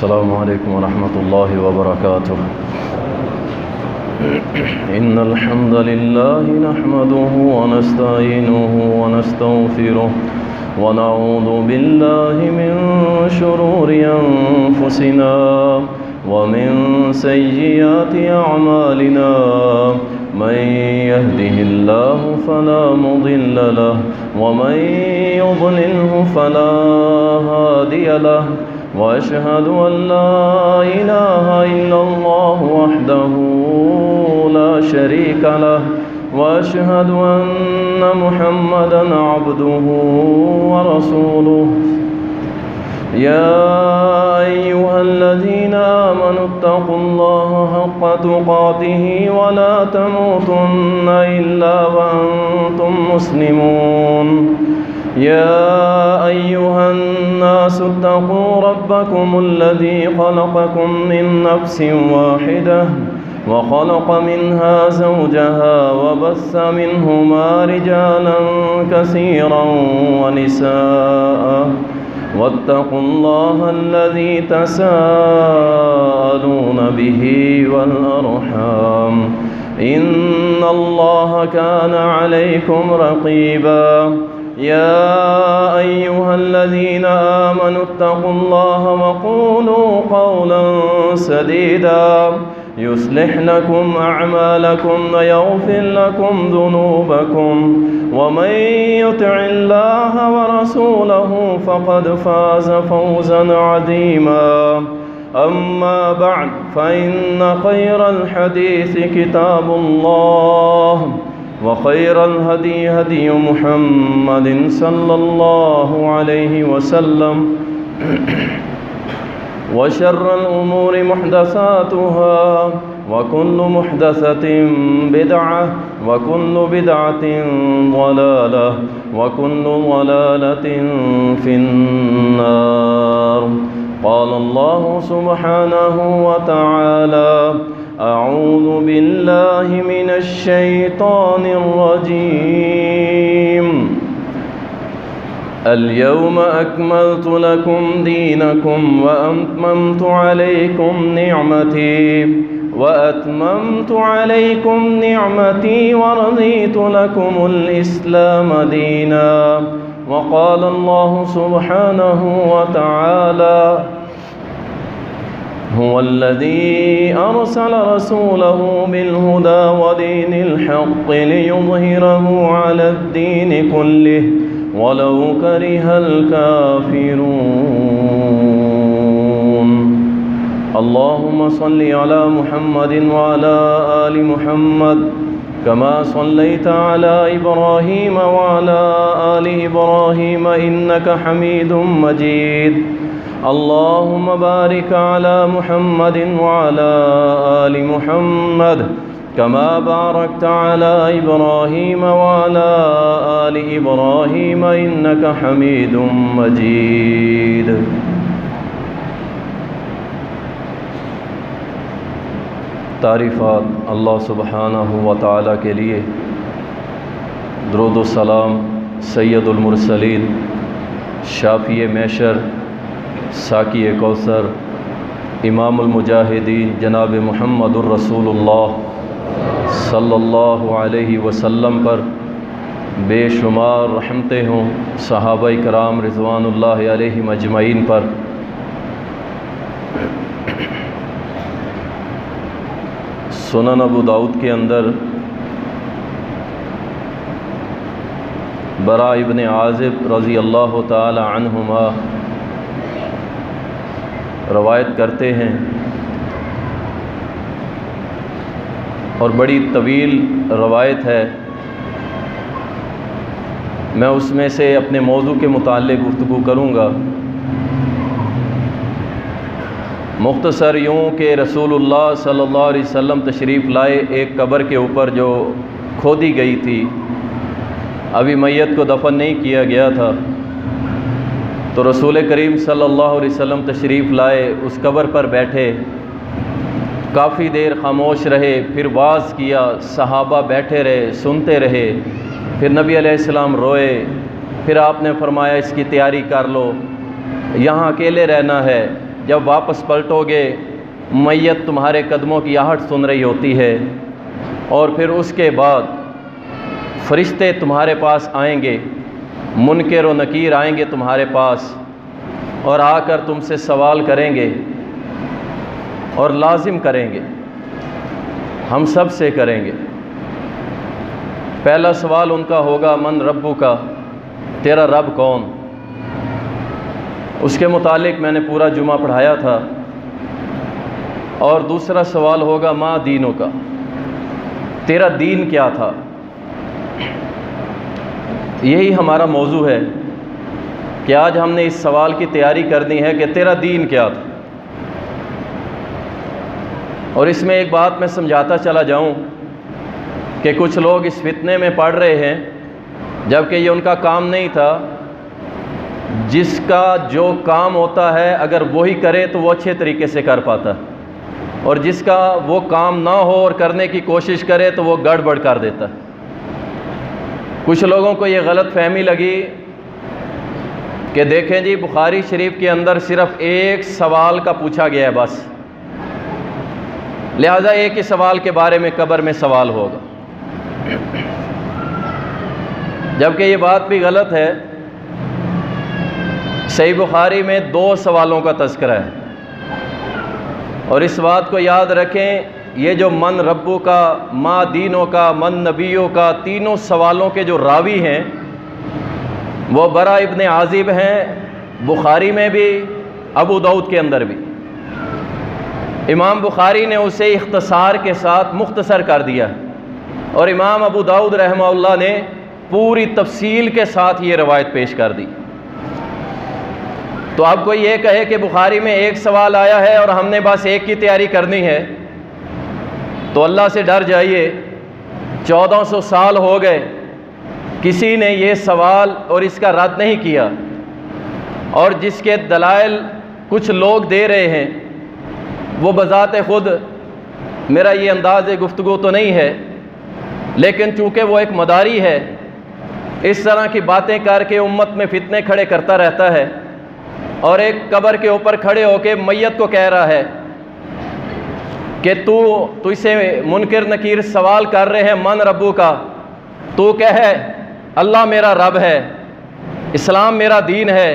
السلام عليكم ورحمة الله وبركاته. إن الحمد لله نحمده ونستعينه ونستغفره ونعوذ بالله من شرور أنفسنا ومن سيئات أعمالنا. من يهده الله فلا مضل له ومن يضلله فلا هادي له، وأشهد أن لا إله إلا الله وحده لا شريك له، وأشهد أن محمدًا عبده ورسوله. يا أيها الذين آمنوا اتقوا الله حق تقاته ولا تموتن إلا وأنتم مسلمون. يا أيها الناس اتقوا ربكم الذي خلقكم من نفس واحدة وخلق منها زوجها وبث منهما رجالا كثيرا ونساء، واتقوا الله الذي تساءلون به والأرحام، إن الله كان عليكم رقيبا. يا أيها الذين آمنوا اتقوا الله وقولوا قولا سديدا يصلح لكم أعمالكم ويغفر لكم ذنوبكم، ومن يطع الله ورسوله فقد فاز فوزا عظيما. أما بعد، فإن خير الحديث كتاب الله، وخير الهدي هدي محمد صلى الله عليه وسلم، وشر الأمور محدثاتها، وكل محدثة بدعة، وكل بدعة ضلالة، وكل ضلالة في النار. قال الله سبحانه وتعالى: أعوذ بالله من الشيطان الرجيم. اليوم أكملت لكم دينكم وأتممت عليكم نعمتي ورضيت لكم الإسلام دينا. وقال الله سبحانه وتعالى: هو الذي أرسل رسوله بالهدى ودين الحق ليظهره على الدين كله ولو كره الكافرون. اللهم صل على محمد وعلى آل محمد كما صليت على إبراهيم وعلى آل إبراهيم إنك حميد مجيد. اللهم بارك على محمد وعلى آل محمد كما باركت على إبراهيم وعلى آل إبراهيم إنك حميد مجيد. تعریفات اللہ سبحانہ و تعالیٰ کے لیے، درود و سلام سید المرسلین، شافی محشر، ساقی کوثر، امام المجاہدین جناب محمد الرسول اللہ صلی اللہ علیہ وسلم پر بے شمار رحمتیں ہوں، صحابہ کرام رضوان اللہ علیہم اجمعین پر۔ سنن ابو داؤد کے اندر برا ابن عازب رضی اللہ تعالی عنہما روایت کرتے ہیں، اور بڑی طویل روایت ہے، میں اس میں سے اپنے موضوع کے متعلق گفتگو کروں گا۔ مختصر یوں کہ رسول اللہ صلی اللہ علیہ وسلم تشریف لائے ایک قبر کے اوپر جو کھودی گئی تھی، ابھی میت کو دفن نہیں کیا گیا تھا، تو رسول کریم صلی اللہ علیہ وسلم تشریف لائے، اس قبر پر بیٹھے، کافی دیر خاموش رہے، پھر واعظ کیا، صحابہ بیٹھے رہے، سنتے رہے، پھر نبی علیہ السلام روئے، پھر آپ نے فرمایا اس کی تیاری کر لو، یہاں اکیلے رہنا ہے، جب واپس پلٹو گے میت تمہارے قدموں کی آہٹ سن رہی ہوتی ہے، اور پھر اس کے بعد فرشتے تمہارے پاس آئیں گے، منکر و نکیر آئیں گے تمہارے پاس اور آ کر تم سے سوال کریں گے اور لازم کریں گے، ہم سب سے کریں گے۔ پہلا سوال ان کا ہوگا من ربو کا، تیرا رب کون؟ اس کے متعلق میں نے پورا جمعہ پڑھایا تھا۔ اور دوسرا سوال ہوگا ما دینوں کا، تیرا دین کیا تھا؟ یہی ہمارا موضوع ہے کہ آج ہم نے اس سوال کی تیاری کرنی ہے کہ تیرا دین کیا تھا۔ اور اس میں ایک بات میں سمجھاتا چلا جاؤں کہ کچھ لوگ اس فتنے میں پڑ رہے ہیں جبکہ یہ ان کا کام نہیں تھا۔ جس کا جو کام ہوتا ہے اگر وہی کرے تو وہ اچھے طریقے سے کر پاتا ہے، اور جس کا وہ کام نہ ہو اور کرنے کی کوشش کرے تو وہ گڑبڑ کر دیتا ہے۔ کچھ لوگوں کو یہ غلط فہمی لگی کہ دیکھیں جی بخاری شریف کے اندر صرف ایک سوال کا پوچھا گیا ہے بس، لہذا ایک ہی سوال کے بارے میں قبر میں سوال ہوگا، جبکہ یہ بات بھی غلط ہے۔ صحیح بخاری میں 2 سوالوں کا تذکرہ ہے، اور اس بات کو یاد رکھیں یہ جو من ربو کا، ما دینوں کا، من نبیوں کا، تینوں سوالوں کے جو راوی ہیں وہ برا ابن عازب ہیں، بخاری میں بھی ابو داؤد کے اندر بھی۔ امام بخاری نے اسے اختصار کے ساتھ مختصر کر دیا، اور امام ابو داؤد رحمہ اللہ نے پوری تفصیل کے ساتھ یہ روایت پیش کر دی۔ تو اب کوئی یہ کہے کہ بخاری میں ایک سوال آیا ہے اور ہم نے بس ایک کی تیاری کرنی ہے، تو اللہ سے ڈر جائیے۔ 1400 سال ہو گئے، کسی نے یہ سوال اور اس کا رد نہیں کیا، اور جس کے دلائل کچھ لوگ دے رہے ہیں وہ بذات خود میرا یہ انداز گفتگو تو نہیں ہے، لیکن چونکہ وہ ایک مداری ہے، اس طرح کی باتیں کر کے امت میں فتنے کھڑے کرتا رہتا ہے، اور ایک قبر کے اوپر کھڑے ہو کے میت کو کہہ رہا ہے کہ تو اسے منکر نکیر سوال کر رہے ہیں من ربو کا، تو کہے اللہ میرا رب ہے، اسلام میرا دین ہے،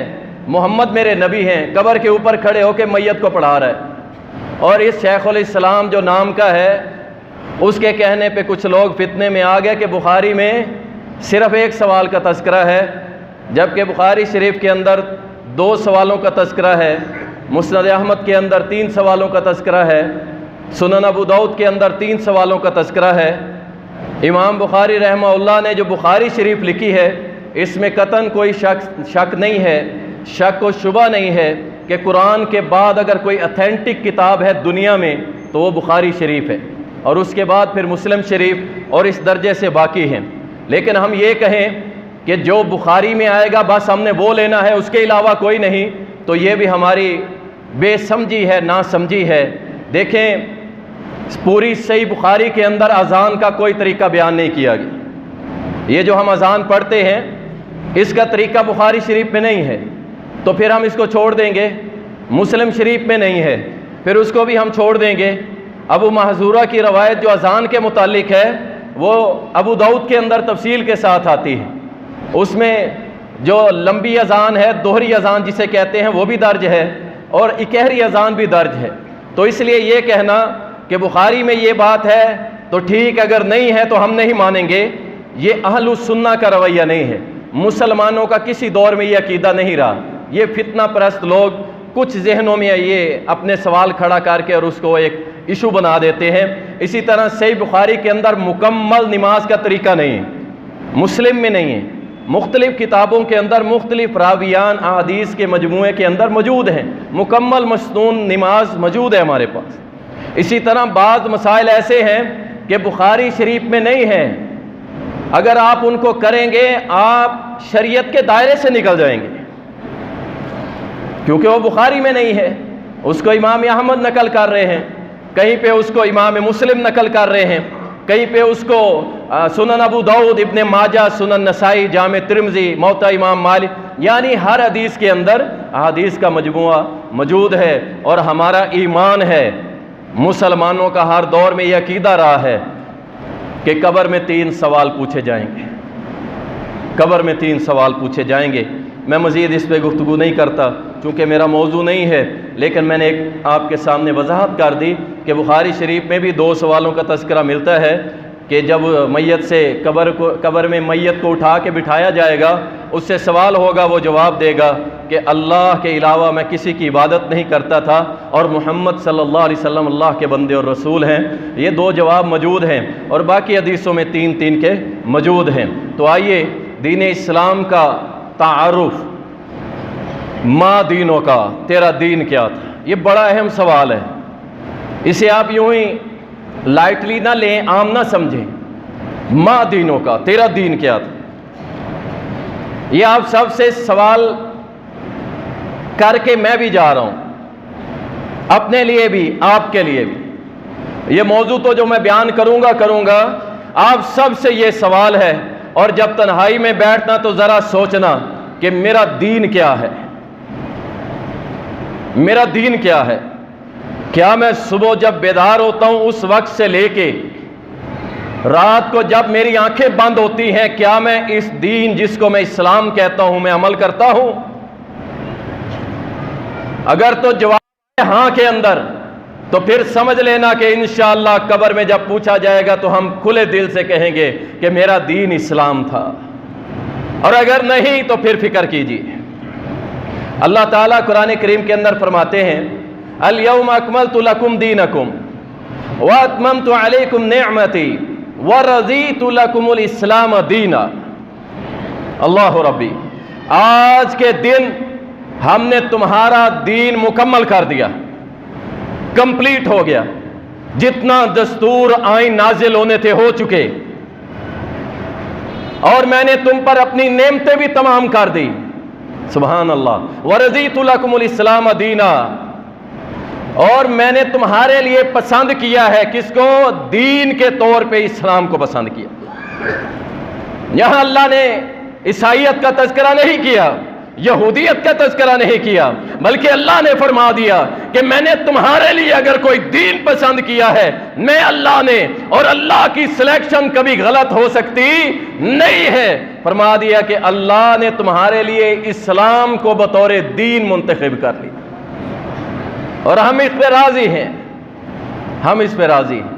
محمد میرے نبی ہیں۔ قبر کے اوپر کھڑے ہو کے میت کو پڑھا رہا ہے، اور اس شیخ الاسلام جو نام کا ہے اس کے کہنے پہ کچھ لوگ فتنے میں آ گئے کہ بخاری میں صرف ایک سوال کا تذکرہ ہے، جبکہ بخاری شریف کے اندر 2 سوالوں کا تذکرہ ہے، مسند احمد کے اندر 3 سوالوں کا تذکرہ ہے، سنن ابو داؤد کے اندر 3 سوالوں کا تذکرہ ہے۔ امام بخاری رحمہ اللہ نے جو بخاری شریف لکھی ہے اس میں قطعاً کوئی شک نہیں ہے، شک و شبہ نہیں ہے کہ قرآن کے بعد اگر کوئی اتھینٹک کتاب ہے دنیا میں تو وہ بخاری شریف ہے، اور اس کے بعد پھر مسلم شریف، اور اس درجے سے باقی ہیں۔ لیکن ہم یہ کہیں کہ جو بخاری میں آئے گا بس ہم نے وہ لینا ہے، اس کے علاوہ کوئی نہیں، تو یہ بھی ہماری بے سمجھی ہے، نا سمجھی ہے۔ دیکھیں پوری صحیح بخاری کے اندر اذان کا کوئی طریقہ بیان نہیں کیا گیا، یہ جو ہم اذان پڑھتے ہیں اس کا طریقہ بخاری شریف میں نہیں ہے، تو پھر ہم اس کو چھوڑ دیں گے۔ مسلم شریف میں نہیں ہے، پھر اس کو بھی ہم چھوڑ دیں گے۔ ابو محذورہ کی روایت جو اذان کے متعلق ہے وہ ابو داؤد کے اندر تفصیل کے ساتھ آتی ہے، اس میں جو لمبی اذان ہے، دوہری اذان جسے کہتے ہیں، وہ بھی درج ہے، اور اکہری اذان بھی درج ہے۔ تو اس لیے یہ کہنا کہ بخاری میں یہ بات ہے تو ٹھیک، اگر نہیں ہے تو ہم نہیں مانیں گے، یہ اہل السنہ کا رویہ نہیں ہے۔ مسلمانوں کا کسی دور میں یہ عقیدہ نہیں رہا۔ یہ فتنہ پرست لوگ کچھ ذہنوں میں یہ اپنے سوال کھڑا کر کے اور اس کو ایک ایشو بنا دیتے ہیں۔ اسی طرح صحیح بخاری کے اندر مکمل نماز کا طریقہ نہیں ہے، مسلم میں نہیں ہے، مختلف کتابوں کے اندر مختلف راویان احادیث کے مجموعے کے اندر موجود ہیں، مکمل مسنون نماز موجود ہے ہمارے پاس۔ اسی طرح بعض مسائل ایسے ہیں کہ بخاری شریف میں نہیں ہیں، اگر آپ ان کو کریں گے آپ شریعت کے دائرے سے نکل جائیں گے، کیونکہ وہ بخاری میں نہیں ہے۔ اس کو امام احمد نقل کر رہے ہیں، کہیں پہ اس کو امام مسلم نقل کر رہے ہیں، کہیں پہ اس کو سنن ابو داؤد، ابن ماجہ، سنن نسائی، جامع ترمذی، موطا امام مالک، یعنی ہر حدیث کے اندر احادیث کا مجموعہ موجود ہے اور ہمارا ایمان ہے، مسلمانوں کا ہر دور میں یہ عقیدہ رہا ہے کہ قبر میں 3 سوال پوچھے جائیں گے، قبر میں 3 سوال پوچھے جائیں گے۔ میں مزید اس پہ گفتگو نہیں کرتا چونکہ میرا موضوع نہیں ہے، لیکن میں نے ایک آپ کے سامنے وضاحت کر دی کہ بخاری شریف میں بھی 2 سوالوں کا تذکرہ ملتا ہے کہ جب میت سے قبر میں میت کو اٹھا کے بٹھایا جائے گا، اس سے سوال ہوگا، وہ جواب دے گا کہ اللہ کے علاوہ میں کسی کی عبادت نہیں کرتا تھا اور محمد صلی اللہ علیہ وسلم اللہ کے بندے اور رسول ہیں۔ یہ 2 جواب موجود ہیں اور باقی حدیثوں میں 3 کے موجود ہیں۔ تو آئیے دین اسلام کا تعارف، ما دینوں کا، تیرا دین کیا تھا، یہ بڑا اہم سوال ہے۔ اسے آپ یوں ہی لائٹلی نہ لیں، عام نہ سمجھیں۔ ما دینوں کا، تیرا دین کیا تھا، یہ آپ سب سے سوال کر کے میں بھی جا رہا ہوں، اپنے لیے بھی آپ کے لیے بھی۔ یہ موضوع تو جو میں بیان کروں گا آپ سب سے یہ سوال ہے، اور جب تنہائی میں بیٹھنا تو ذرا سوچنا کہ میرا دین کیا ہے، میرا دین کیا ہے۔ کیا میں صبح جب بیدار ہوتا ہوں اس وقت سے لے کے رات کو جب میری آنکھیں بند ہوتی ہیں، کیا میں اس دین جس کو میں اسلام کہتا ہوں میں عمل کرتا ہوں؟ اگر تو جواب ہے ہاں کے اندر، تو پھر سمجھ لینا کہ انشاءاللہ قبر میں جب پوچھا جائے گا تو ہم کھلے دل سے کہیں گے کہ میرا دین اسلام تھا، اور اگر نہیں تو پھر فکر کیجیے۔ اللہ تعالیٰ قرآن کریم کے اندر فرماتے ہیں الیوم اکملت لکم دینکم واتممت علیکم نعمتی ورضیت لکم الاسلام دینا۔ اللہ ربی، آج کے دن ہم نے تمہارا دین مکمل کر دیا، کمپلیٹ ہو گیا، جتنا دستور آئین نازل ہونے تھے ہو چکے، اور میں نے تم پر اپنی نعمتیں بھی تمام کر دی۔ سبحان اللہ۔ ورضیت لکم الاسلام دینا، اور میں نے تمہارے لیے پسند کیا ہے، کس کو؟ دین کے طور پہ اسلام کو پسند کیا۔ یہاں اللہ نے عیسائیت کا تذکرہ نہیں کیا، یہودیت کا تذکرہ نہیں کیا، بلکہ اللہ نے فرما دیا کہ میں نے تمہارے لیے اگر کوئی دین پسند کیا ہے، میں اللہ نے، اور اللہ کی سلیکشن کبھی غلط ہو سکتی نہیں ہے۔ فرما دیا کہ اللہ نے تمہارے لیے اسلام کو بطور دین منتخب کر لی، اور ہم اس پہ راضی ہیں، ہم اس پہ راضی ہیں۔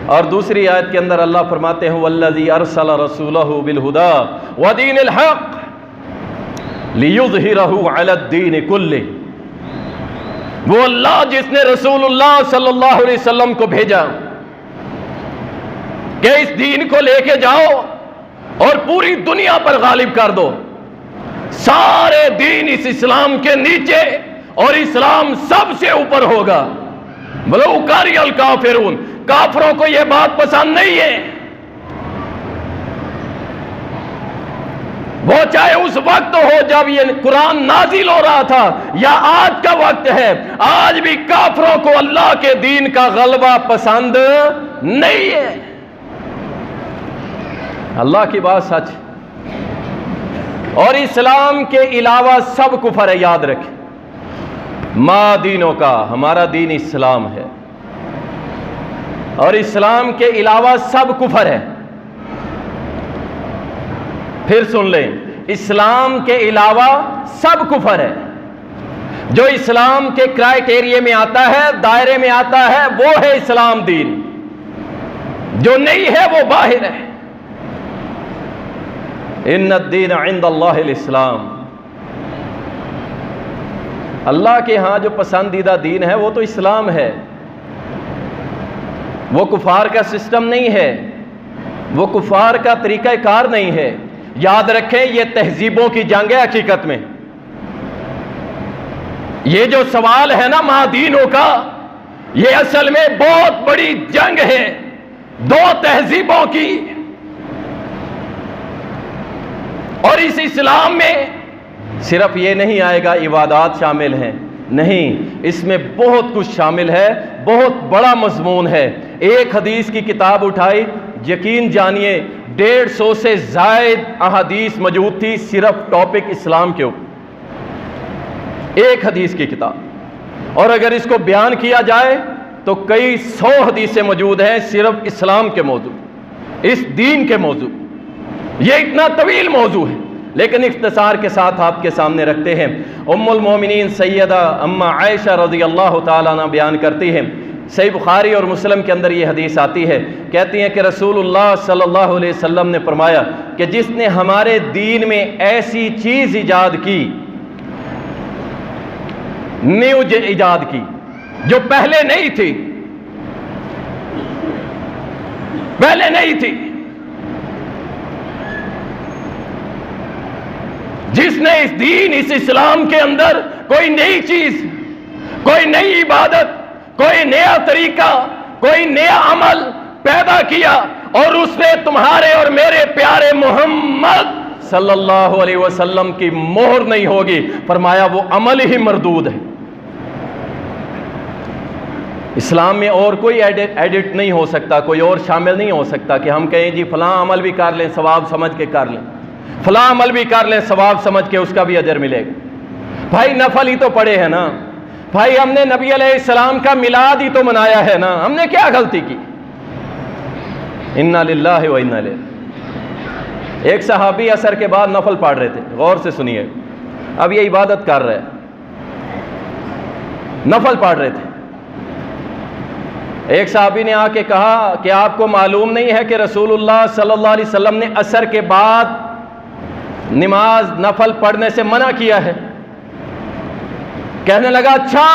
اور دوسری آیت کے اندر اللہ فرماتے ہیں والذی ارسل رسولہ بالہدی ودین الحق لیظہرہ علی الدین کلہ۔ وہ اللہ جس نے رسول اللہ صلی اللہ علیہ وسلم کو بھیجا کہ اس دین کو لے کے جاؤ اور پوری دنیا پر غالب کر دو، سارے دین اس اسلام کے نیچے، اور اسلام سب سے اوپر ہوگا۔ وَلَوْ كَرِهَ الْكَافِرُونَ، کافروں کو یہ بات پسند نہیں ہے، وہ چاہے اس وقت ہو جب یہ قرآن نازل ہو رہا تھا یا آج کا وقت ہے، آج بھی کافروں کو اللہ کے دین کا غلبہ پسند نہیں ہے۔ اللہ کی بات سچ، اور اسلام کے علاوہ سب کفر ہے، یاد رکھیں۔ ما دینوں کا، ہمارا دین اسلام ہے، اور اسلام کے علاوہ سب کفر ہے۔ پھر سن لیں، اسلام کے علاوہ سب کفر ہے۔ جو اسلام کے کرائیٹیریا میں آتا ہے، دائرے میں آتا ہے، وہ ہے اسلام دین، جو نہیں ہے وہ باہر ہے۔ ان الدین عند اللہ الاسلام، اللہ کے ہاں جو پسندیدہ دین ہے وہ تو اسلام ہے، وہ کفار کا سسٹم نہیں ہے، وہ کفار کا طریقہ کار نہیں ہے۔ یاد رکھیں، یہ تہذیبوں کی جنگ ہے حقیقت میں۔ یہ جو سوال ہے نا ما دینوں کا، یہ اصل میں بہت بڑی جنگ ہے 2 تہذیبوں کی، اور اس اسلام میں صرف یہ نہیں آئے گا عبادات شامل ہیں، نہیں، اس میں بہت کچھ شامل ہے، بہت بڑا مضمون ہے۔ ایک حدیث کی کتاب اٹھائی، یقین جانیے 150 سے زائد احادیث موجود تھی صرف ٹاپک اسلام کے اوپر، ایک حدیث کی کتاب۔ اور اگر اس کو بیان کیا جائے تو کئی 100 حدیثیں موجود ہیں صرف اسلام کے موضوع، اس دین کے موضوع. یہ اتنا طویل موضوع ہے، لیکن اختصار کے ساتھ آپ کے سامنے رکھتے ہیں. ام المومنین سیدہ اما عائشہ رضی اللہ تعالیٰ عنہ بیان کرتی ہیں، صحیح بخاری اور مسلم کے اندر یہ حدیث آتی ہے، کہتی ہیں کہ رسول اللہ صلی اللہ علیہ وسلم نے فرمایا کہ جس نے ہمارے دین میں ایسی چیز ایجاد کی، نیو ایجاد کی، جو پہلے نہیں تھی، پہلے نہیں تھی، جس نے اس دین، اس اسلام کے اندر کوئی نئی چیز، کوئی نئی عبادت، کوئی نیا طریقہ، کوئی نیا عمل پیدا کیا اور اس نے تمہارے اور میرے پیارے محمد صلی اللہ علیہ وسلم کی مہر نہیں ہوگی، فرمایا وہ عمل ہی مردود ہے. اسلام میں اور کوئی ایڈٹ نہیں ہو سکتا، کوئی اور شامل نہیں ہو سکتا کہ ہم کہیں جی فلاں عمل بھی کر لیں ثواب سمجھ کے کر لیں، فلاں عمل بھی کر لیں ثواب سمجھ کے اس کا بھی اجر ملے گا. بھائی نفل ہی تو پڑے ہیں نا، بھائی ہم نے نبی علیہ السلام کا میلاد ہی تو منایا ہے نا، ہم نے کیا غلطی کی؟ انا للہ و انا الیہ. ایک صحابی عصر کے بعد نفل پڑھ رہے تھے، غور سے سنیے، اب یہ عبادت کر رہے ہیں، نفل پڑھ رہے تھے. ایک صحابی نے آ کے کہا کہ آپ کو معلوم نہیں ہے کہ رسول اللہ صلی اللہ علیہ وسلم نے عصر کے بعد نماز نفل پڑھنے سے منع کیا ہے؟ کہنے لگا اچھا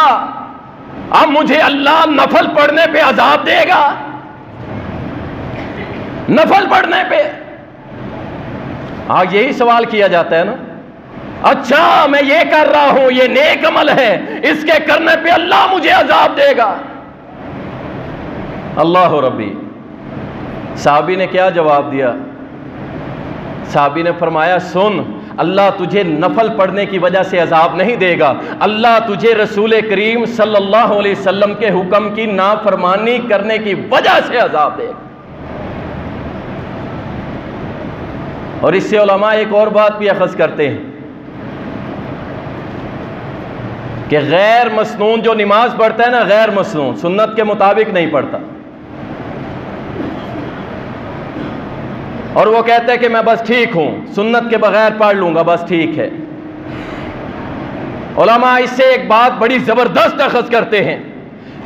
اب مجھے اللہ نفل پڑھنے پہ عذاب دے گا؟ نفل پڑھنے پہ آج یہی سوال کیا جاتا ہے نا. اچھا میں یہ کر رہا ہوں، یہ نیک عمل ہے، اس کے کرنے پہ اللہ مجھے عذاب دے گا. اللہ ربی. صحابی نے کیا جواب دیا؟ صحابی نے فرمایا سن، اللہ تجھے نفل پڑھنے کی وجہ سے عذاب نہیں دے گا، اللہ تجھے رسول کریم صلی اللہ علیہ وسلم کے حکم کی نافرمانی کرنے کی وجہ سے عذاب دے گا. اور اس سے علماء ایک اور بات بھی اخذ کرتے ہیں کہ غیر مسنون جو نماز پڑھتا ہے نا، غیر مسنون سنت کے مطابق نہیں پڑھتا، اور وہ کہتے ہیں کہ میں بس ٹھیک ہوں، سنت کے بغیر پڑھ لوں گا بس ٹھیک ہے. علماء اس سے ایک بات بڑی زبردست اخذ کرتے ہیں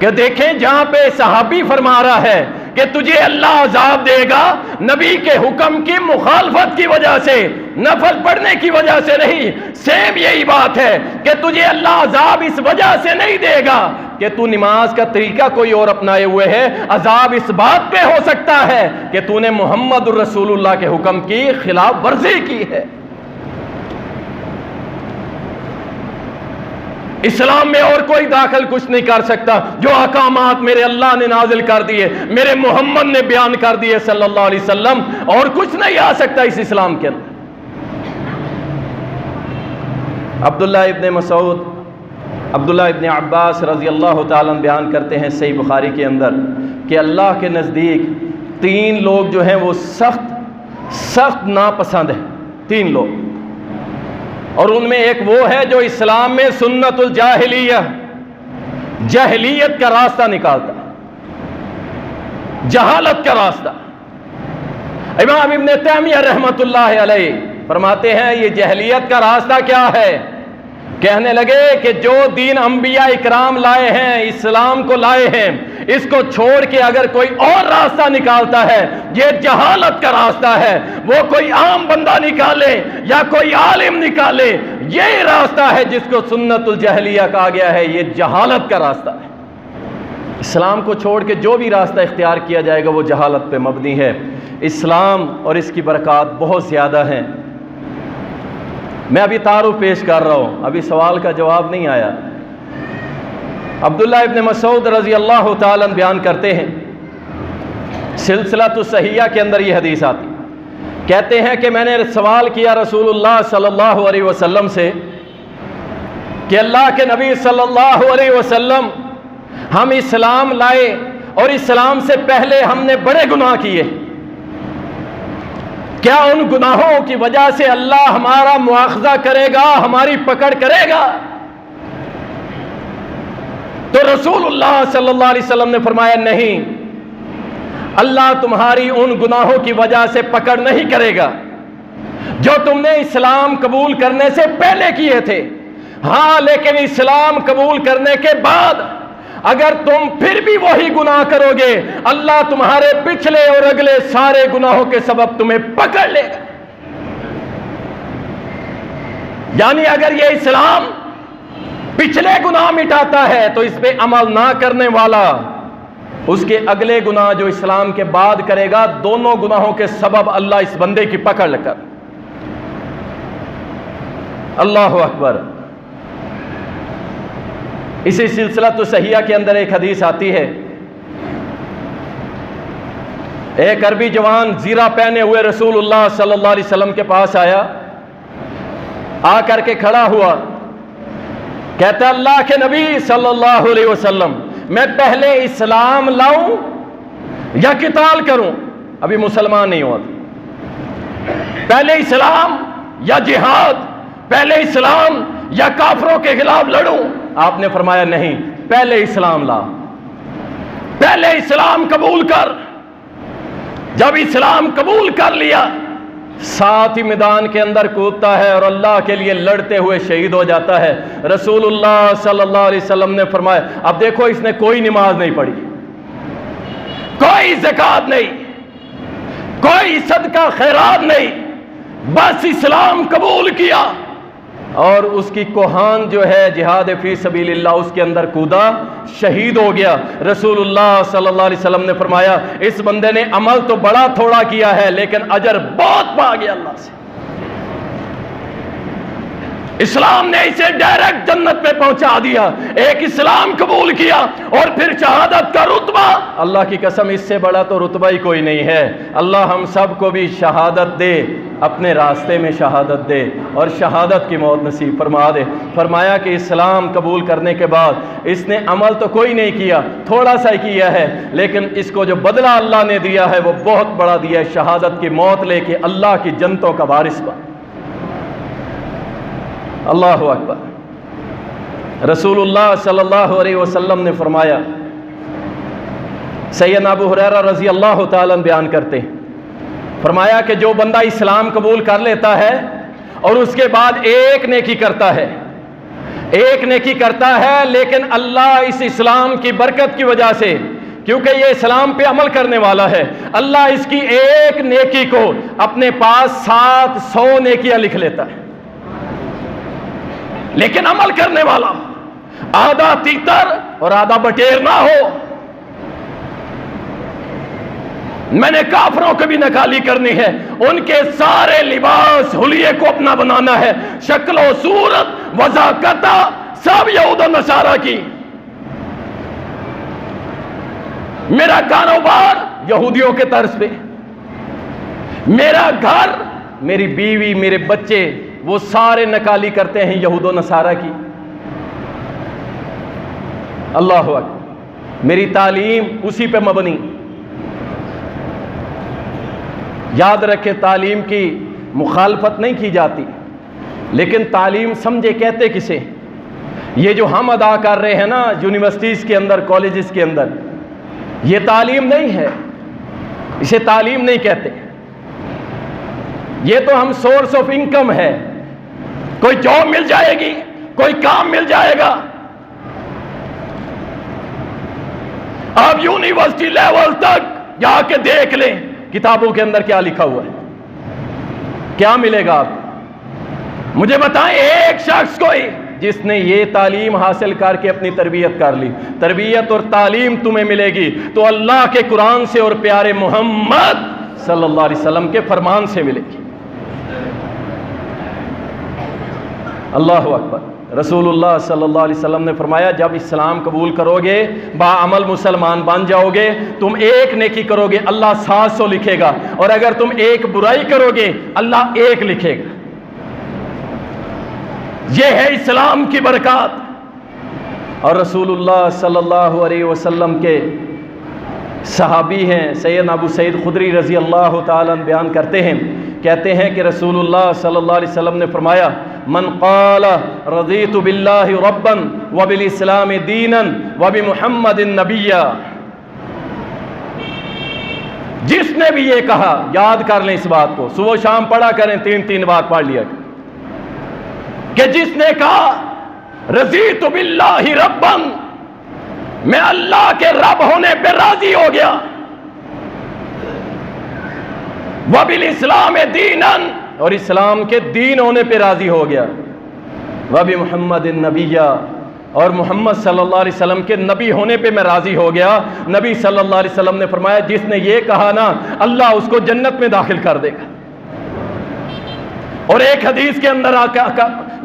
کہ دیکھیں جہاں پہ صحابی فرما رہا ہے کہ تجھے اللہ عذاب دے گا نبی کے حکم کی مخالفت کی وجہ سے، نفل پڑھنے کی وجہ سے نہیں، سیم یہی بات ہے کہ تجھے اللہ عذاب اس وجہ سے نہیں دے گا کہ تو نماز کا طریقہ کوئی اور اپنائے ہوئے ہے، عذاب اس بات پہ ہو سکتا ہے کہ تو نے محمد الرسول اللہ کے حکم کی خلاف ورزی کی ہے. اسلام میں اور کوئی داخل کچھ نہیں کر سکتا. جو احکامات میرے اللہ نے نازل کر دیے، میرے محمد نے بیان کر دیے صلی اللہ علیہ وسلم، اور کچھ نہیں آ سکتا اس اسلام کے اندر. عبداللہ ابن مسعود، عبداللہ ابن عباس رضی اللہ تعالیٰ عنہ بیان کرتے ہیں صحیح بخاری کے اندر کہ اللہ کے نزدیک 3 لوگ جو ہیں وہ سخت ناپسند ہیں. 3 لوگ، اور ان میں ایک وہ ہے جو اسلام میں سنت الجاہلیہ، جاہلیت کا راستہ نکالتا، جہالت کا راستہ. امام ابن تیمیہ رحمۃ اللہ علیہ فرماتے ہیں یہ جاہلیت کا راستہ کیا ہے؟ کہنے لگے کہ جو دین انبیاء اکرام لائے ہیں، اسلام کو لائے ہیں، اس کو چھوڑ کے اگر کوئی اور راستہ نکالتا ہے یہ جہالت کا راستہ ہے. وہ کوئی عام بندہ نکالے یا کوئی عالم نکالے، یہی راستہ ہے جس کو سنت الجاہلیہ کہا گیا ہے، یہ جہالت کا راستہ ہے. اسلام کو چھوڑ کے جو بھی راستہ اختیار کیا جائے گا وہ جہالت پہ مبنی ہے. اسلام اور اس کی برکات بہت زیادہ ہیں. میں ابھی تعارف پیش کر رہا ہوں، ابھی سوال کا جواب نہیں آیا. عبداللہ ابن مسعود رضی اللہ تعالیٰ بیان کرتے ہیں، سلسلۃ الصحیحہ کے اندر یہ حدیث آتی، کہتے ہیں کہ میں نے سوال کیا رسول اللہ صلی اللہ علیہ وسلم سے کہ اللہ کے نبی صلی اللہ علیہ وسلم ہم اسلام لائے اور اسلام سے پہلے ہم نے بڑے گناہ کیے، کیا ان گناہوں کی وجہ سے اللہ ہمارا مواخذہ کرے گا، ہماری پکڑ کرے گا؟ تو رسول اللہ صلی اللہ علیہ وسلم نے فرمایا نہیں، اللہ تمہاری ان گناہوں کی وجہ سے پکڑ نہیں کرے گا جو تم نے اسلام قبول کرنے سے پہلے کیے تھے، ہاں لیکن اسلام قبول کرنے کے بعد اگر تم پھر بھی وہی گناہ کرو گے، اللہ تمہارے پچھلے اور اگلے سارے گناہوں کے سبب تمہیں پکڑ لے گا۔ یعنی اگر یہ اسلام پچھلے گناہ مٹاتا ہے تو اس پہ عمل نہ کرنے والا اس کے اگلے گناہ جو اسلام کے بعد کرے گا، دونوں گناہوں کے سبب اللہ اس بندے کی پکڑ لے کر۔ اللہ اکبر۔ اسی سلسلہ تو صحیحہ کے اندر ایک حدیث آتی ہے، ایک عربی جوان زیرہ پہنے ہوئے رسول اللہ صلی اللہ علیہ وسلم کے پاس آیا، آ کر کے کھڑا ہوا، کہتا اللہ کے نبی صلی اللہ علیہ وسلم میں پہلے اسلام لاؤں یا قتال کروں؟ ابھی مسلمان نہیں ہوا، پہلے اسلام یا جہاد، پہلے اسلام یا کافروں کے خلاف لڑوں؟ آپ نے فرمایا نہیں، پہلے اسلام لا، پہلے اسلام قبول کر۔ جب اسلام قبول کر لیا، ساتھ ہی میدان کے اندر کودتا ہے اور اللہ کے لیے لڑتے ہوئے شہید ہو جاتا ہے۔ رسول اللہ صلی اللہ علیہ وسلم نے فرمایا اب دیکھو اس نے کوئی نماز نہیں پڑھی، کوئی زکوٰۃ نہیں، کوئی صدقہ خیرات نہیں، بس اسلام قبول کیا اور اس کی کوہان جو ہے جہاد فی سبیل اللہ اس کے اندر کودا، شہید ہو گیا۔ رسول اللہ صلی اللہ علیہ وسلم نے فرمایا اس بندے نے عمل تو بڑا تھوڑا کیا ہے لیکن اجر بہت پا گیا اللہ سے۔ اسلام نے اسے ڈائریکٹ جنت میں پہنچا دیا۔ ایک اسلام قبول کیا اور پھر شہادت کا رتبہ، اللہ کی قسم اس سے بڑا تو رتبہ ہی کوئی نہیں ہے۔ اللہ ہم سب کو بھی شہادت دے، اپنے راستے میں شہادت دے اور شہادت کی موت نصیب فرما دے۔ فرمایا کہ اسلام قبول کرنے کے بعد اس نے عمل تو کوئی نہیں کیا، تھوڑا سا ہی کیا ہے، لیکن اس کو جو بدلہ اللہ نے دیا ہے وہ بہت بڑا دیا ہے، شہادت کی موت لے کے اللہ کی جنتوں کا وارث بنا۔ اللہ اکبر۔ رسول اللہ صلی اللہ علیہ وسلم نے فرمایا، سیدنا ابو ہریرہ رضی اللہ تعالیٰ بیان کرتے ہیں، فرمایا کہ جو بندہ اسلام قبول کر لیتا ہے اور اس کے بعد ایک نیکی کرتا ہے، ایک نیکی کرتا ہے، لیکن اللہ اس اسلام کی برکت کی وجہ سے، کیونکہ یہ اسلام پہ عمل کرنے والا ہے، اللہ اس کی ایک نیکی کو اپنے پاس 700 نیکیاں لکھ لیتا ہے۔ لیکن عمل کرنے والا آدھا تیتر اور آدھا بٹیر نہ ہو۔ میں نے کافروں کو بھی نکالی کرنی ہے، ان کے سارے لباس حلیے کو اپنا بنانا ہے، شکل و صورت وضاقت سب یہود و نصارہ کی۔ میرا کاروبار یہودیوں کے طرز پہ، میرا گھر، میری بیوی، میرے بچے، وہ سارے نکالی کرتے ہیں یہود و نصارہ کی۔ اللہ اکبر۔ میری تعلیم اسی پہ مبنی۔ یاد رکھے تعلیم کی مخالفت نہیں کی جاتی، لیکن تعلیم سمجھے کہتے کسے؟ یہ جو ہم ادا کر رہے ہیں نا یونیورسٹیز کے اندر، کالجز کے اندر، یہ تعلیم نہیں ہے، اسے تعلیم نہیں کہتے۔ یہ تو ہم سورس آف انکم ہے، کوئی جاب مل جائے گی، کوئی کام مل جائے گا۔ آپ یونیورسٹی لیول تک جا کے دیکھ لیں کتابوں کے اندر کیا لکھا ہوا ہے، کیا ملے گا آپ کو؟ مجھے بتائیں ایک شخص کوئی جس نے یہ تعلیم حاصل کر کے اپنی تربیت کر لی۔ تربیت اور تعلیم تمہیں ملے گی تو اللہ کے قرآن سے اور پیارے محمد صلی اللہ علیہ وسلم کے فرمان سے ملے گی۔ اللہ اکبر۔ رسول اللہ صلی اللہ علیہ وسلم نے فرمایا جب اسلام قبول کرو گے، باعمل مسلمان بن جاؤ گے، تم ایک نیکی کرو گے اللہ 700 لکھے گا، اور اگر تم ایک برائی کرو گے اللہ 1 لکھے گا۔ یہ ہے اسلام کی برکات۔ اور رسول اللہ صلی اللہ علیہ وسلم کے صحابی ہیں سیدنا ابو سعید خدری رضی اللہ تعالیٰ بیان کرتے ہیں، کہتے ہیں کہ رسول اللہ صلی اللہ علیہ وسلم نے فرمایا من قال رضیت باللہ ربا وبالاسلام دینا وبمحمد نبیا، جس نے بھی یہ کہا، یاد کر لیں اس بات کو، صبح و شام پڑھا کریں، 3 بار پڑھ لیا کہ جس نے کہا رضیت باللہ ربا، میں اللہ کے رب ہونے پہ راضی ہو گیا، وبالاسلام دینا، اور اسلام کے دین ہونے پہ راضی ہو گیا، وبمحمد نبیا، اور محمد صلی اللہ علیہ وسلم کے نبی ہونے پہ میں راضی ہو گیا۔ نبی صلی اللہ علیہ وسلم نے فرمایا جس نے یہ کہا نا، اللہ اس کو جنت میں داخل کر دے گا۔ اور ایک حدیث کے اندر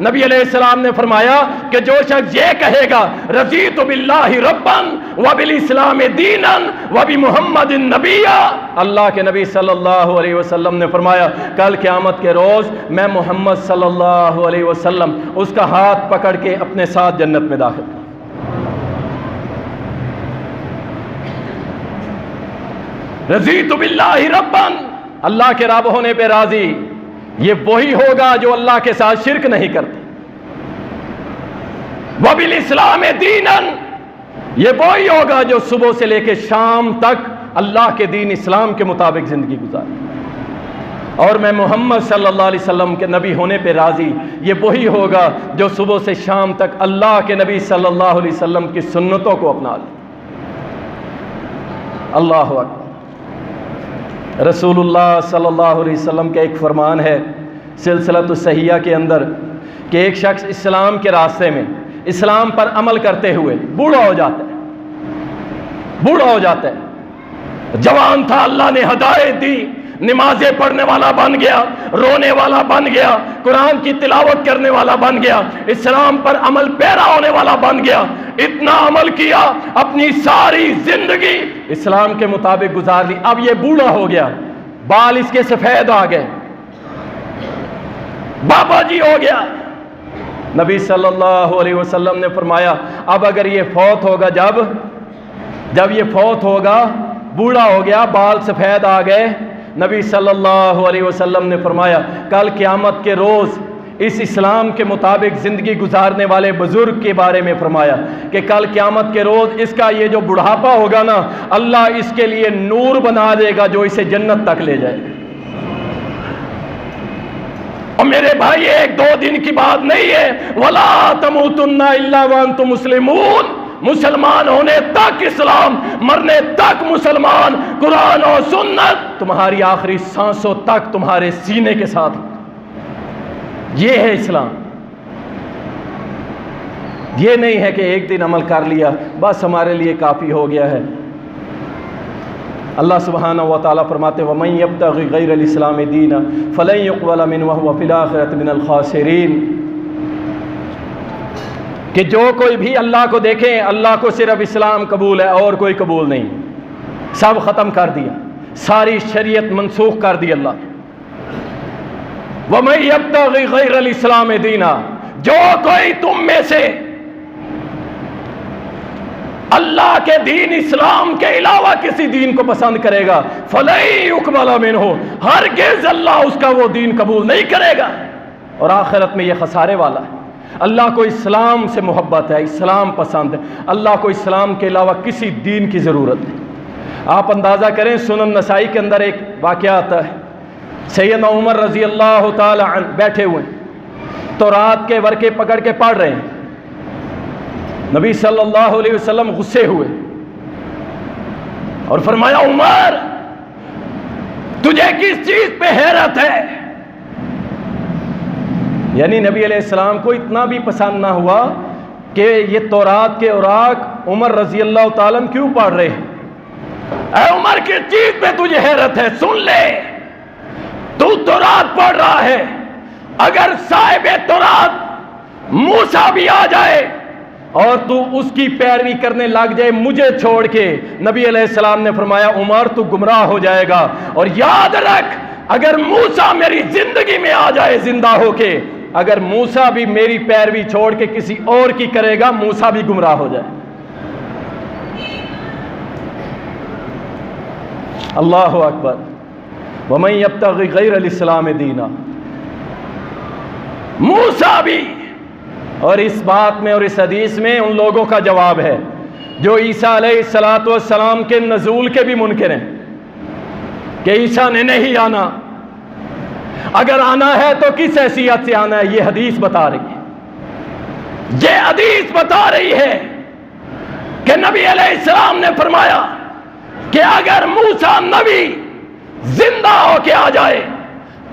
نبی علیہ السلام نے فرمایا کہ جو شخص یہ کہے گا رضیت باللہ ربا وبالاسلام دینا وبمحمد نبیا، اللہ کے نبی صلی اللہ علیہ وسلم نے فرمایا کل قیامت کے روز میں محمد صلی اللہ علیہ وسلم اس کا ہاتھ پکڑ کے اپنے ساتھ جنت میں داخل کروں۔ رضیت باللہ ربا، اللہ کے رب ہونے پہ راضی، یہ وہی ہوگا جو اللہ کے ساتھ شرک نہیں کرتے۔ وبالاسلام دینا، یہ وہی ہوگا جو صبح سے لے کے شام تک اللہ کے دین اسلام کے مطابق زندگی گزارے۔ اور میں محمد صلی اللہ علیہ وسلم کے نبی ہونے پہ راضی، یہ وہی ہوگا جو صبح سے شام تک اللہ کے نبی صلی اللہ علیہ وسلم کی سنتوں کو اپنا لے۔ اللہ اکبر۔ رسول اللہ صلی اللہ علیہ وسلم کا ایک فرمان ہے سلسلۃ الصحیحہ کے اندر کہ ایک شخص اسلام کے راستے میں اسلام پر عمل کرتے ہوئے بوڑھا ہو جاتا ہے، جوان تھا، اللہ نے ہدایت دی، نمازیں پڑھنے والا بن گیا، رونے والا بن گیا، قرآن کی تلاوت کرنے والا بن گیا، اسلام پر عمل پیرا ہونے والا بن گیا، اتنا عمل کیا، اپنی ساری زندگی اسلام کے مطابق گزار لی۔ اب یہ بوڑھا ہو گیا، بال اس کے سفید آ گئے، بابا جی ہو گیا۔ نبی صلی اللہ علیہ وسلم نے فرمایا اب اگر یہ فوت ہوگا، جب یہ فوت ہوگا، بوڑھا ہو گیا، بال سفید آ گئے، نبی صلی اللہ علیہ وسلم نے فرمایا کل قیامت کے روز اس اسلام کے مطابق زندگی گزارنے والے بزرگ کے بارے میں فرمایا کہ کل قیامت کے روز اس کا یہ جو بڑھاپا ہوگا نا، اللہ اس کے لیے نور بنا دے گا جو اسے جنت تک لے جائے۔ اور میرے بھائی 1-2 دن کی بات نہیں ہے، وَلَا تَمُوتُنَّ إِلَّا وَأَنْتُمْ مُسْلِمُونَ، مسلمان ہونے تک اسلام، مرنے تک مسلمان، قرآن و سنت تمہاری آخری سانسوں تک تمہارے سینے کے ساتھ۔ یہ ہے اسلام۔ یہ نہیں ہے کہ ایک دن عمل کر لیا بس ہمارے لیے کافی ہو گیا ہے۔ اللہ سبحانہ و تعالیٰ فرماتے وَمَن يَبْتَغِ غَيْرَ الْإِسْلَامِ دِينًا فَلَن يُقْبَلَ مِنْهُ وَهُوَ فِي الْآخِرَةِ مِنَ الْخَاسِرِينَ، کہ جو کوئی بھی اللہ کو دیکھیں، اللہ کو صرف اسلام قبول ہے اور کوئی قبول نہیں، سب ختم کر دیا، ساری شریعت منسوخ کر دی اللہ۔ وَمَن يَبْتَغِ غَيْرَ الْإِسْلَامِ دِينًا، جو کوئی تم میں سے اللہ کے دین اسلام کے علاوہ کسی دین کو پسند کرے گا فَلَن يُقْبَلَ مِنْهُ، ہرگز اللہ اس کا وہ دین قبول نہیں کرے گا، اور آخرت میں یہ خسارے والا ہے۔ اللہ کو اسلام سے محبت ہے، اسلام پسند ہے، اللہ کو اسلام کے علاوہ کسی دین کی ضرورت نہیں۔ آپ اندازہ کریں سنن نسائی کے اندر ایک واقعہ آتا ہے، سیدنا عمر رضی اللہ تعالی عنہ بیٹھے ہوئے تورات کے ورقے پکڑ کے پڑھ رہے ہیں، نبی صلی اللہ علیہ وسلم غصے ہوئے اور فرمایا عمر تجھے کس چیز پہ حیرت ہے؟ یعنی نبی علیہ السلام کو اتنا بھی پسند نہ ہوا کہ یہ تورات کے اوراق عمر رضی اللہ تعالیٰ عنہ کیوں پڑھ رہے ہیں؟ اے عمر کس چیز پہ تجھے حیرت ہے؟ سن لے، تو تورات پڑھ رہا ہے، اگر صاحب تورات موسیٰ بھی آ جائے اور تو اس کی پیروی کرنے لگ جائے مجھے چھوڑ کے، نبی علیہ السلام نے فرمایا عمر تو گمراہ ہو جائے گا، اور یاد رکھ اگر موسیٰ میری زندگی میں آ جائے زندہ ہو کے، اگر موسیٰ بھی میری پیروی چھوڑ کے کسی اور کی کرے گا موسیٰ بھی گمراہ ہو جائے۔ اللہ اکبر۔ وَمَن يَبْتَغِ غَيْرَ الْإِسْلَامِ دِينًا، موسیٰ بھی، اور اس بات میں اور اس حدیث میں ان لوگوں کا جواب ہے جو عیسیٰ علیہ السلام کے نزول کے بھی منکر ہیں کہ عیسیٰ نے نہیں آنا، اگر آنا ہے تو کس حیثیت سے آنا ہے، یہ حدیث بتا رہی ہے، یہ حدیث بتا رہی ہے کہ نبی علیہ السلام نے فرمایا کہ اگر موسیٰ نبی زندہ ہو کے آ جائے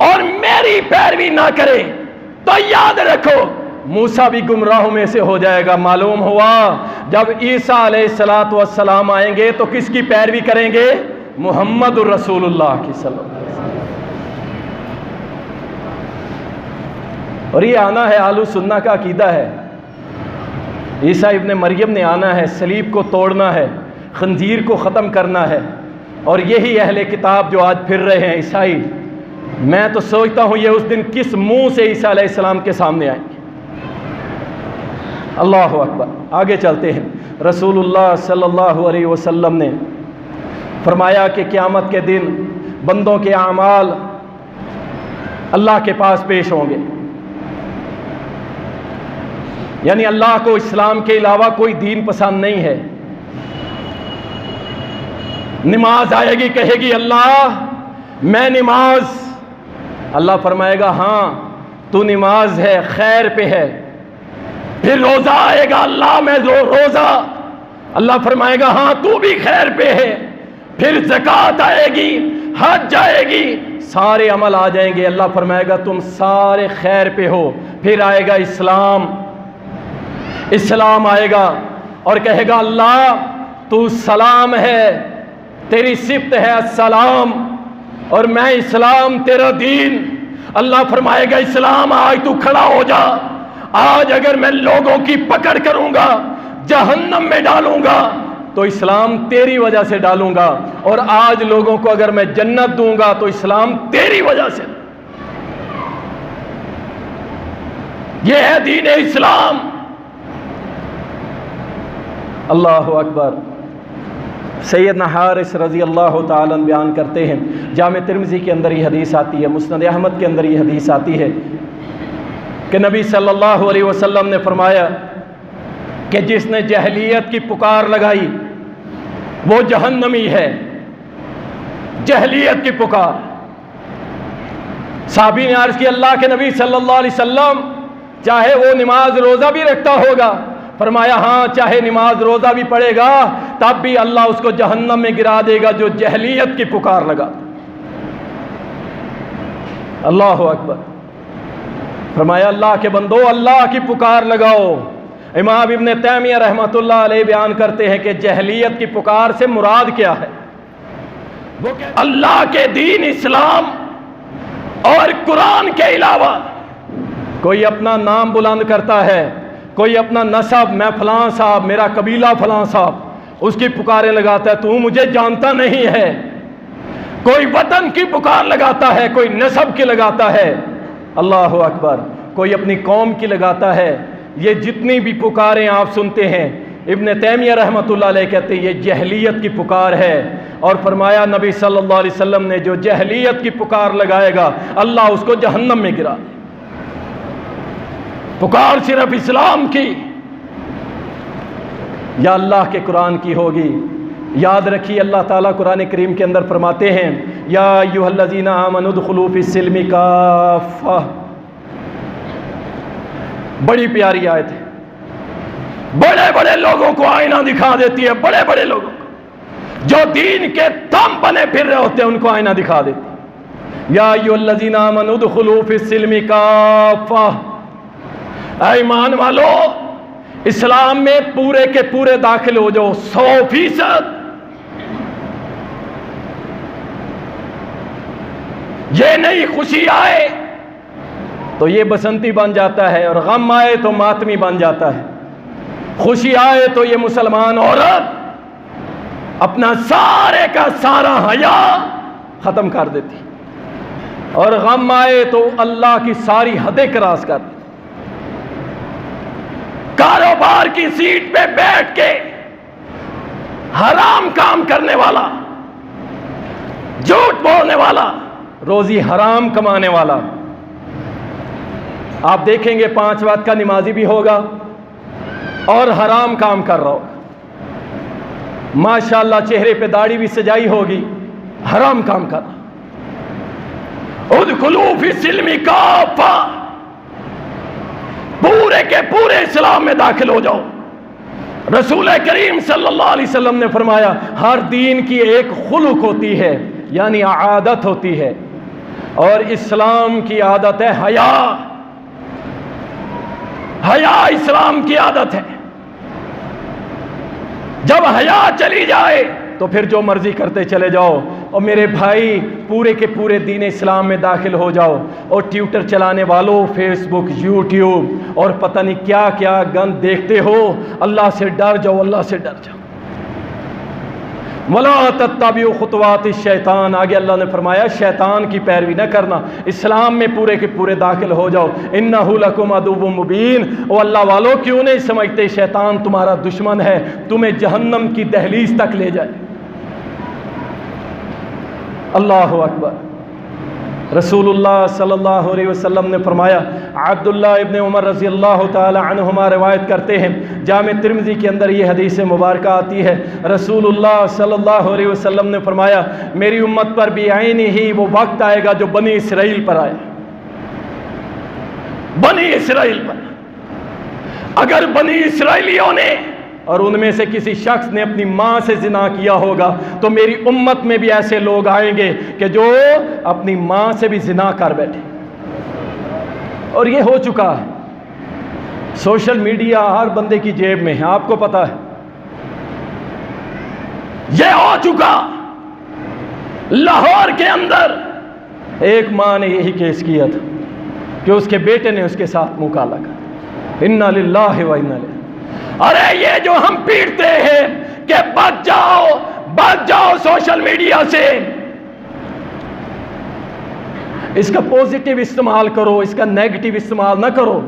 اور میری پیروی نہ کرے تو یاد رکھو موسیٰ بھی گمراہوں میں سے ہو جائے گا۔ معلوم ہوا جب عیسیٰ علیہ السلام آئیں گے تو کس کی پیروی کریں گے؟ محمد الرسول اللہ کی صلی اللہ علیہ وسلم۔ اور یہ آنا ہے، اہل سنہ کا عقیدہ ہے، عیسیٰ ابن مریم نے آنا ہے، صلیب کو توڑنا ہے، خنزیر کو ختم کرنا ہے، اور یہی اہل کتاب جو آج پھر رہے ہیں عیسائی، میں تو سوچتا ہوں یہ اس دن کس منہ سے عیسیٰ علیہ السلام کے سامنے آئیں گے۔ اللہ اکبر۔ آگے چلتے ہیں۔ رسول اللہ صلی اللہ علیہ وسلم نے فرمایا کہ قیامت کے دن بندوں کے اعمال اللہ کے پاس پیش ہوں گے، یعنی اللہ کو اسلام کے علاوہ کوئی دین پسند نہیں ہے۔ نماز آئے گی، کہے گی اللہ میں نماز، اللہ فرمائے گا ہاں تو نماز ہے، خیر پہ ہے۔ پھر روزہ آئے گا، اللہ میں روزہ، اللہ فرمائے گا ہاں تو بھی خیر پہ ہے۔ پھر زکوٰۃ آئے گی، حج آئے گی، سارے عمل آ جائیں گے، اللہ فرمائے گا تم سارے خیر پہ ہو۔ پھر آئے گا اسلام، اسلام آئے گا اور کہے گا اللہ تو سلام ہے، تیری صفت ہے السلام، اور میں اسلام تیرا دین۔ اللہ فرمائے گا اسلام آج تو کھڑا ہو جا، آج اگر میں لوگوں کی پکڑ کروں گا جہنم میں ڈالوں گا تو اسلام تیری وجہ سے ڈالوں گا، اور آج لوگوں کو اگر میں جنت دوں گا تو اسلام تیری وجہ سے۔ یہ ہے دین اسلام۔ اللہ اکبر۔ سیدنا حارث رضی اللہ تعالیٰ عنہ بیان کرتے ہیں، جامع ترمذی کے اندر یہ حدیث آتی ہے، مسند احمد کے اندر یہ حدیث آتی ہے کہ نبی صلی اللہ علیہ وسلم نے فرمایا کہ جس نے جہلیت کی پکار لگائی وہ جہنمی ہے۔ جہلیت کی پکار۔ صحابی نے عرض کی اللہ کے نبی صلی اللہ علیہ وسلم چاہے وہ نماز روزہ بھی رکھتا ہوگا؟ فرمایا ہاں چاہے نماز روزہ بھی پڑھے گا تب بھی اللہ اس کو جہنم میں گرا دے گا جو جہلیت کی پکار لگا۔ اللہ اکبر۔ فرمایا اللہ کے بندو اللہ کی پکار لگاؤ۔ امام ابن تیمیہ رحمۃ اللہ علیہ بیان کرتے ہیں کہ جہلیت کی پکار سے مراد کیا ہے؟ وہ اللہ کے دین اسلام اور قرآن کے علاوہ کوئی اپنا نام بلند کرتا ہے، کوئی اپنا نسب، میں فلاں صاحب، میرا قبیلہ فلاں صاحب، اس کی پکاریں لگاتا ہے، تو مجھے جانتا نہیں ہے۔ کوئی وطن کی پکار لگاتا ہے، کوئی نسب کی لگاتا ہے، اللہ اکبر، کوئی اپنی قوم کی لگاتا ہے۔ یہ جتنی بھی پکاریں آپ سنتے ہیں، ابن تیمیہ رحمۃ اللہ علیہ کہتے ہیں یہ جہلیت کی پکار ہے، اور فرمایا نبی صلی اللہ علیہ وسلم نے جو جہلیت کی پکار لگائے گا اللہ اس کو جہنم میں گرا۔ پکار صرف اسلام کی یا اللہ کے قرآن کی ہوگی۔ یاد رکھیے اللہ تعالیٰ قرآن کریم کے اندر فرماتے ہیں یا ایھا الذین آمنوا ادخلوا فی السلم کافہ۔ بڑی پیاری آیت ہے، بڑے بڑے لوگوں کو آئینہ دکھا دیتی ہے، بڑے بڑے لوگوں کو جو دین کے دم بنے پھر رہے ہوتے ہیں ان کو آئینہ دکھا دیتی ہے۔ یا ایھا الذین آمنوا ادخلوا فی السلم کافہ، اے ایمان والو اسلام میں پورے کے پورے داخل ہو جاؤ، 100%۔ یہ نہیں خوشی آئے تو یہ بسنتی بن جاتا ہے، اور غم آئے تو ماتمی بن جاتا ہے۔ خوشی آئے تو یہ مسلمان عورت اپنا سارے کا سارا حیا ختم کر دیتی، اور غم آئے تو اللہ کی ساری حدیں کراس کر دیتی۔ کاروبار کی سیٹ پہ بیٹھ کے حرام کام کرنے والا، جھوٹ بولنے والا، روزی حرام کمانے والا، آپ دیکھیں گے 5 وقت کا نمازی بھی ہوگا اور حرام کام کر رہا ہوگا، ماشاءاللہ چہرے پہ داڑھی بھی سجائی ہوگی، حرام کام کر رہا۔ ادخلوا فی السلم کافہ، پورے کے پورے اسلام میں داخل ہو جاؤ۔ رسول کریم صلی اللہ علیہ وسلم نے فرمایا ہر دین کی ایک خلق ہوتی ہے، یعنی عادت ہوتی ہے، اور اسلام کی عادت ہے حیا۔ حیا اسلام کی عادت ہے۔ جب حیا چلی جائے تو پھر جو مرضی کرتے چلے جاؤ۔ اور میرے بھائی پورے کے پورے دین اسلام میں داخل ہو جاؤ، اور ٹویٹر چلانے والوں، فیس بک، یوٹیوب اور پتہ نہیں کیا کیا گند دیکھتے ہو، اللہ سے ڈر جاؤ، اللہ سے ڈر جاؤ۔ وَلَا تَتَّبِعُوا خُطُوَاتِ الشَّيْطَانِ، آگے اللہ نے فرمایا شیطان کی پیروی نہ کرنا، اسلام میں پورے کے پورے داخل ہو جاؤ۔ إِنَّهُ لَكُمْ عَدُوٌّ مُبِينٌ، او اللہ والو کیوں نہیں سمجھتے شیطان تمہارا دشمن ہے، تمہیں جہنم کی دہلیز تک لے جائے۔ اللہ اکبر۔ رسول اللہ صلی اللہ علیہ وسلم نے فرمایا، عبداللہ ابن عمر رضی اللہ تعالی عنہما روایت کرتے ہیں، جامع ترمذی کے اندر یہ حدیث مبارکہ آتی ہے، رسول اللہ صلی اللہ علیہ وسلم نے فرمایا میری امت پر بھی عینی ہی وہ وقت آئے گا جو بنی اسرائیل پر آیا۔ بنی اسرائیل پر، اگر بنی اسرائیلیوں نے اور ان میں سے کسی شخص نے اپنی ماں سے زنا کیا ہوگا تو میری امت میں بھی ایسے لوگ آئیں گے کہ جو اپنی ماں سے بھی زنا کر بیٹھے۔ اور یہ ہو چکا ہے، سوشل میڈیا ہر بندے کی جیب میں ہے، آپ کو پتا ہے یہ ہو چکا۔ لاہور کے اندر ایک ماں نے یہی کیس کیا تھا کہ اس کے بیٹے نے اس کے ساتھ منہ کالا کر۔ انا للہ و انا الیہ۔ ارے یہ جو ہم پیٹتے ہیں کہ بچ جاؤ سوشل میڈیا سے، اس کا پوزیٹیو استعمال کرو، اس کا نیگیٹو استعمال نہ کرو۔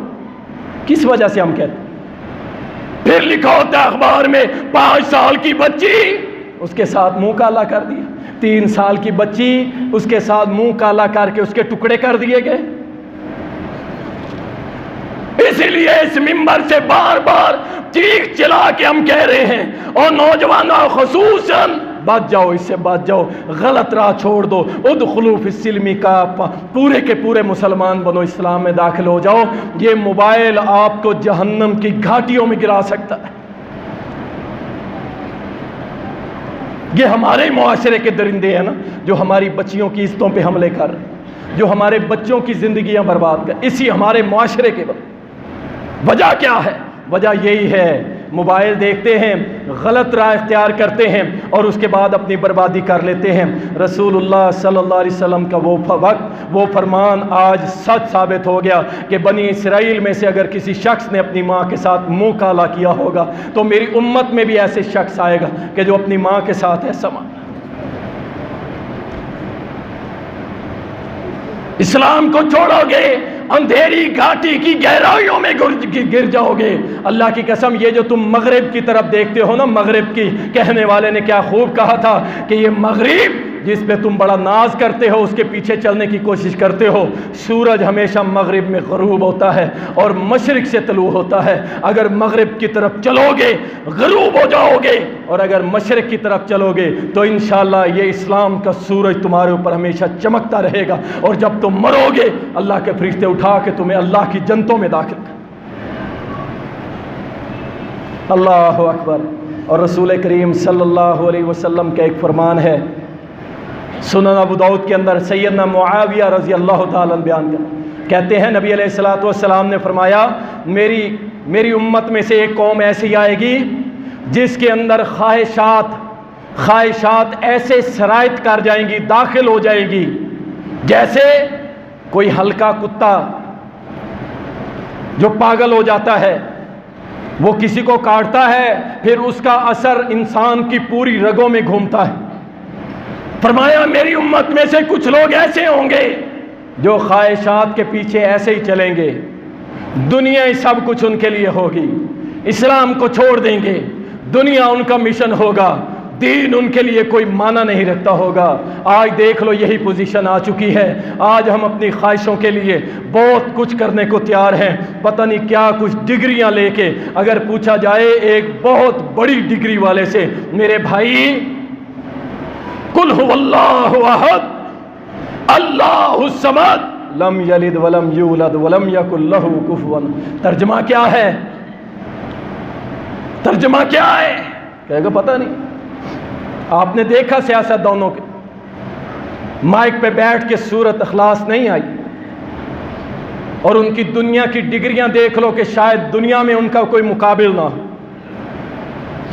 کس وجہ سے ہم کہتے ہیں؟ پھر لکھا ہوتا ہے اخبار میں 5 سال کی بچی اس کے ساتھ منہ کالا کر دیا، 3 سال کی بچی اس کے ساتھ منہ کالا کر کے اس کے ٹکڑے کر دیے گئے۔ اسی لیے اس منبر سے بار بار چیخ چلا کے ہم کہہ رہے ہیں، اور نوجوانوں خصوصاً بچ جاؤ، اس سے بچ جاؤ، غلط راہ چھوڑ دو۔ ادخلوا فی السلم کافہ، پورے کے پورے مسلمان بنو، اسلام میں داخل ہو جاؤ۔ یہ موبائل آپ کو جہنم کی گھاٹیوں میں گرا سکتا ہے۔ یہ ہمارے معاشرے کے درندے ہیں نا، جو ہماری بچیوں کی عزتوں پہ حملے کر رہے ہیں، جو ہمارے بچوں کی زندگیاں برباد کر، اسی ہمارے معاشرے کے وجہ کیا ہے؟ وجہ یہی ہے، موبائل دیکھتے ہیں، غلط راہ اختیار کرتے ہیں اور اس کے بعد اپنی بربادی کر لیتے ہیں۔ رسول اللہ صلی اللہ علیہ وسلم کا وہ وقت، وہ فرمان آج سچ ثابت ہو گیا کہ بنی اسرائیل میں سے اگر کسی شخص نے اپنی ماں کے ساتھ منہ کالا کیا ہوگا تو میری امت میں بھی ایسے شخص آئے گا کہ جو اپنی ماں کے ساتھ ایسا مانا۔ اسلام کو چھوڑو گے، اندھیری گھاٹی کی گہرائیوں میں گر جاؤ گے۔ اللہ کی قسم، یہ جو تم مغرب کی طرف دیکھتے ہو نا، مغرب کی، کہنے والے نے کیا خوب کہا تھا کہ یہ مغرب جس پہ تم بڑا ناز کرتے ہو، اس کے پیچھے چلنے کی کوشش کرتے ہو، سورج ہمیشہ مغرب میں غروب ہوتا ہے اور مشرق سے طلوع ہوتا ہے۔ اگر مغرب کی طرف چلو گے غروب ہو جاؤ گے، اور اگر مشرق کی طرف چلو گے تو انشاءاللہ یہ اسلام کا سورج تمہارے اوپر ہمیشہ چمکتا رہے گا، اور جب تم مرو گے اللہ کے فرشتے اٹھا کے تمہیں اللہ کی جنتوں میں داخل کر۔ اللہ اکبر۔ اور رسول کریم صلی اللہ علیہ وسلم کا ایک فرمان ہے، سنن ابو داؤد کے اندر، سیدنا معاویہ رضی اللہ تعالیٰ عنہ بیان کہتے ہیں نبی علیہ الصلوۃ والسلام نے فرمایا میری امت میں سے ایک قوم ایسی آئے گی جس کے اندر خواہشات ایسے سرایت کر جائیں گی، داخل ہو جائیں گی، جیسے کوئی ہلکا کتا جو پاگل ہو جاتا ہے، وہ کسی کو کاٹتا ہے، پھر اس کا اثر انسان کی پوری رگوں میں گھومتا ہے۔ فرمایا میری امت میں سے کچھ لوگ ایسے ہوں گے جو خواہشات کے پیچھے ایسے ہی چلیں گے، دنیا ہی سب کچھ ان کے لیے ہوگی، اسلام کو چھوڑ دیں گے، دنیا ان کا مشن ہوگا، دین ان کے لیے کوئی معنی نہیں رکھتا ہوگا۔ آج دیکھ لو یہی پوزیشن آ چکی ہے، آج ہم اپنی خواہشوں کے لیے بہت کچھ کرنے کو تیار ہیں، پتہ نہیں کیا کچھ ڈگریاں لے کے۔ اگر پوچھا جائے ایک بہت بڑی ڈگری والے سے، میرے بھائی قل هو اللہ احد اللہ الصمد لم یلد ولم یولد ولم یکن لہ کفوا، ترجمہ کیا ہے؟ ترجمہ کیا ہے؟ کہے گا پتہ نہیں۔ آپ نے دیکھا سیاست دانوں کے مائک پہ بیٹھ کے سورت اخلاص نہیں آئی، اور ان کی دنیا کی ڈگریاں دیکھ لو کہ شاید دنیا میں ان کا کوئی مقابل نہ ہو۔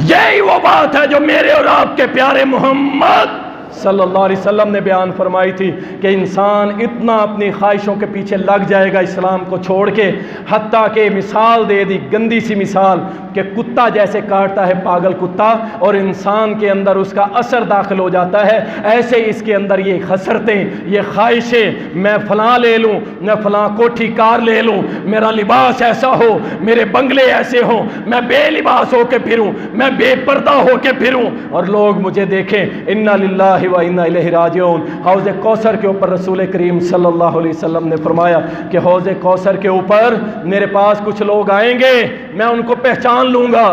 یہی وہ بات ہے جو میرے اور آپ کے پیارے محمد صلی اللہ علیہ وسلم نے بیان فرمائی تھی کہ انسان اتنا اپنی خواہشوں کے پیچھے لگ جائے گا اسلام کو چھوڑ کے، حتیٰ کہ مثال دے دی گندی سی مثال کہ کتا جیسے کاٹتا ہے پاگل کتا اور انسان کے اندر اس کا اثر داخل ہو جاتا ہے، ایسے اس کے اندر یہ حسرتیں، یہ خواہشیں، میں فلاں لے لوں، میں فلاں کوٹھی کار لے لوں، میرا لباس ایسا ہو، میرے بنگلے ایسے ہوں، میں بے لباس ہو کے پھروں، میں بے پردہ ہو کے پھروں اور لوگ مجھے دیکھیں۔ انا للہ و انا الیہ راجعون۔ حوض کوثر کے اوپر رسول کریم صلی اللہ علیہ وسلم نے فرمایا کہ حوض کوثر کے اوپر میرے پاس کچھ لوگ آئیں گے، میں ان کو پہچان لوں گا،